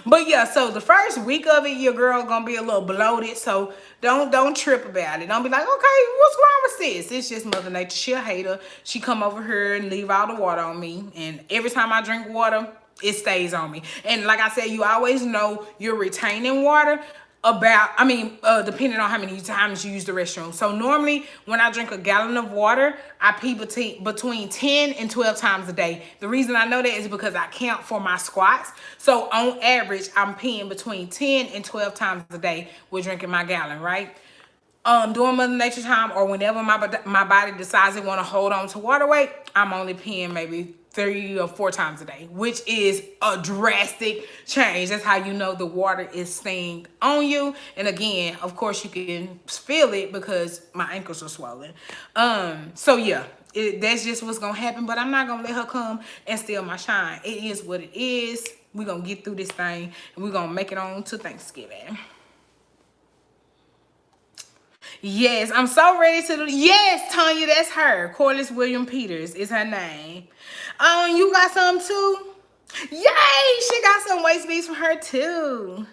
But yeah, so the first week of it, your girl gonna be a little bloated. So don't trip about it. Don't be like, okay, what's wrong with this? It's just Mother Nature. She a hater. She come over here and leave all the water on me. And every time I drink water, it stays on me. And like I said, you always know you're retaining water depending on how many times you use the restroom. So normally when I drink a gallon of water, I pee between 10 and 12 times a day. The reason I know that is because I count for my squats. So on average, I'm peeing between 10 and 12 times a day with drinking my gallon, right? During Mother Nature time, or whenever my body decides it want to hold on to water weight, I'm only peeing maybe 3 or 4 times a day, which is a drastic change. That's how you know the water is staying on you. And again, of course, you can feel it because my ankles are swollen. So yeah, that's just what's gonna happen. But I'm not gonna let her come and steal my shine. It is what it is. We're gonna get through this thing, and we're gonna make it on to Thanksgiving. Yes, I'm so ready to do. Yes, Tanya, that's her. Corliss William Peters is her name. You got some too? Yay! She got some waist beads from her too.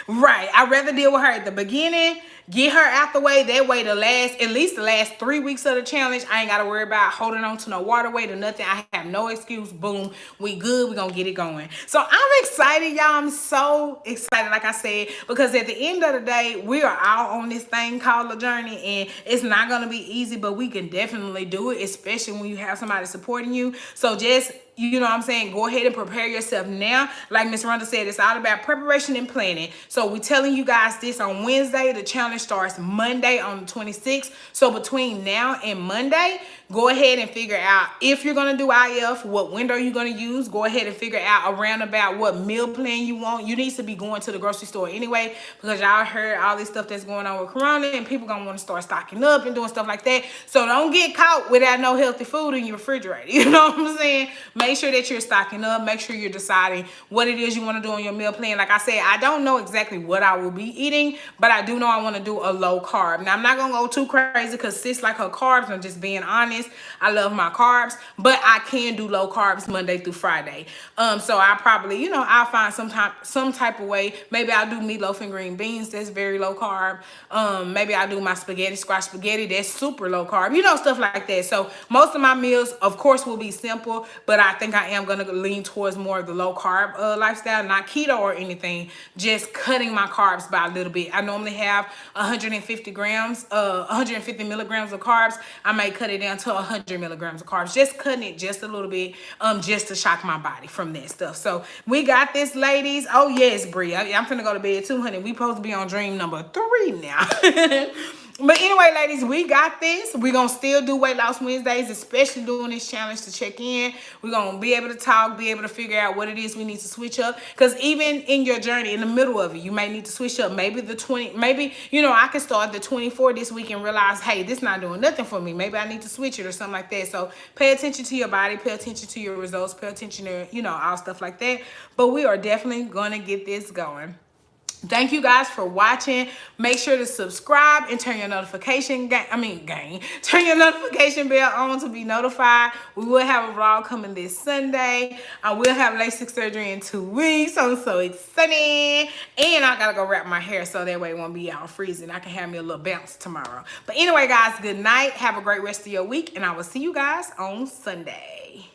Right. I'd rather deal with her at the beginning, get her out the way. That way, at least the last 3 weeks of the challenge, I ain't got to worry about holding on to no water weight or nothing. I have no excuse. Boom. We good. We going to get it going. So I'm excited, y'all. I'm so excited, like I said, because at the end of the day, we are all on this thing called a journey, and it's not going to be easy, but we can definitely do it, especially when you have somebody supporting you. So just, you know what I'm saying, go ahead and prepare yourself now. Like Miss Rhonda said, it's all about preparation and planning. So we're telling you guys this on Wednesday. The challenge starts Monday on the 26th. So between now and Monday, go ahead and figure out if you're going to do IF, what window you're going to use. Go ahead and figure out around about what meal plan you want. You need to be going to the grocery store anyway, because y'all heard all this stuff that's going on with Corona, and people going to want to start stocking up and doing stuff like that. So don't get caught without no healthy food in your refrigerator. You know what I'm saying? Make sure that you're stocking up. Make sure you're deciding what it is you want to do on your meal plan. Like I said, I don't know exactly what I will be eating, but I do know I want to do a low carb. Now, I'm not going to go too crazy because sis like her carbs. I'm just being honest. I love my carbs, but I can do low carbs Monday through Friday. So I probably, I'll find some type of way. Maybe I'll do meatloaf and green beans. That's very low carb. Maybe I'll do my squash spaghetti. That's super low carb. Stuff like that. So most of my meals, of course, will be simple, but I think I am going to lean towards more of the low carb lifestyle, not keto or anything, just cutting my carbs by a little bit. I normally have 150 milligrams of carbs. I may cut it down to 100 milligrams of carbs, just cutting it just a little bit, just to shock my body from that stuff. So we got this, ladies. Oh yes, Brie, I'm finna go to bed too, honey. We supposed to be on dream number 3 now. But anyway, ladies, we got this. We're going to still do Weight Loss Wednesdays, especially doing this challenge to check in. We're going to be able to talk, be able to figure out what it is we need to switch up. Because even in your journey, in the middle of it, you may need to switch up. Maybe I can start the 24 this week and realize, hey, this not doing nothing for me. Maybe I need to switch it or something like that. So pay attention to your body, pay attention to your results, pay attention to, all stuff like that. But we are definitely going to get this going. Thank you guys for watching. Make sure to subscribe and turn your notification turn your notification bell on to be notified. We will have a vlog coming this Sunday. I will have LASIK surgery in 2 weeks. I'm so excited. And I gotta go wrap my hair so that way it won't be out freezing. I can have me a little bounce tomorrow. But anyway, guys, good night. Have a great rest of your week, and I will see you guys on Sunday.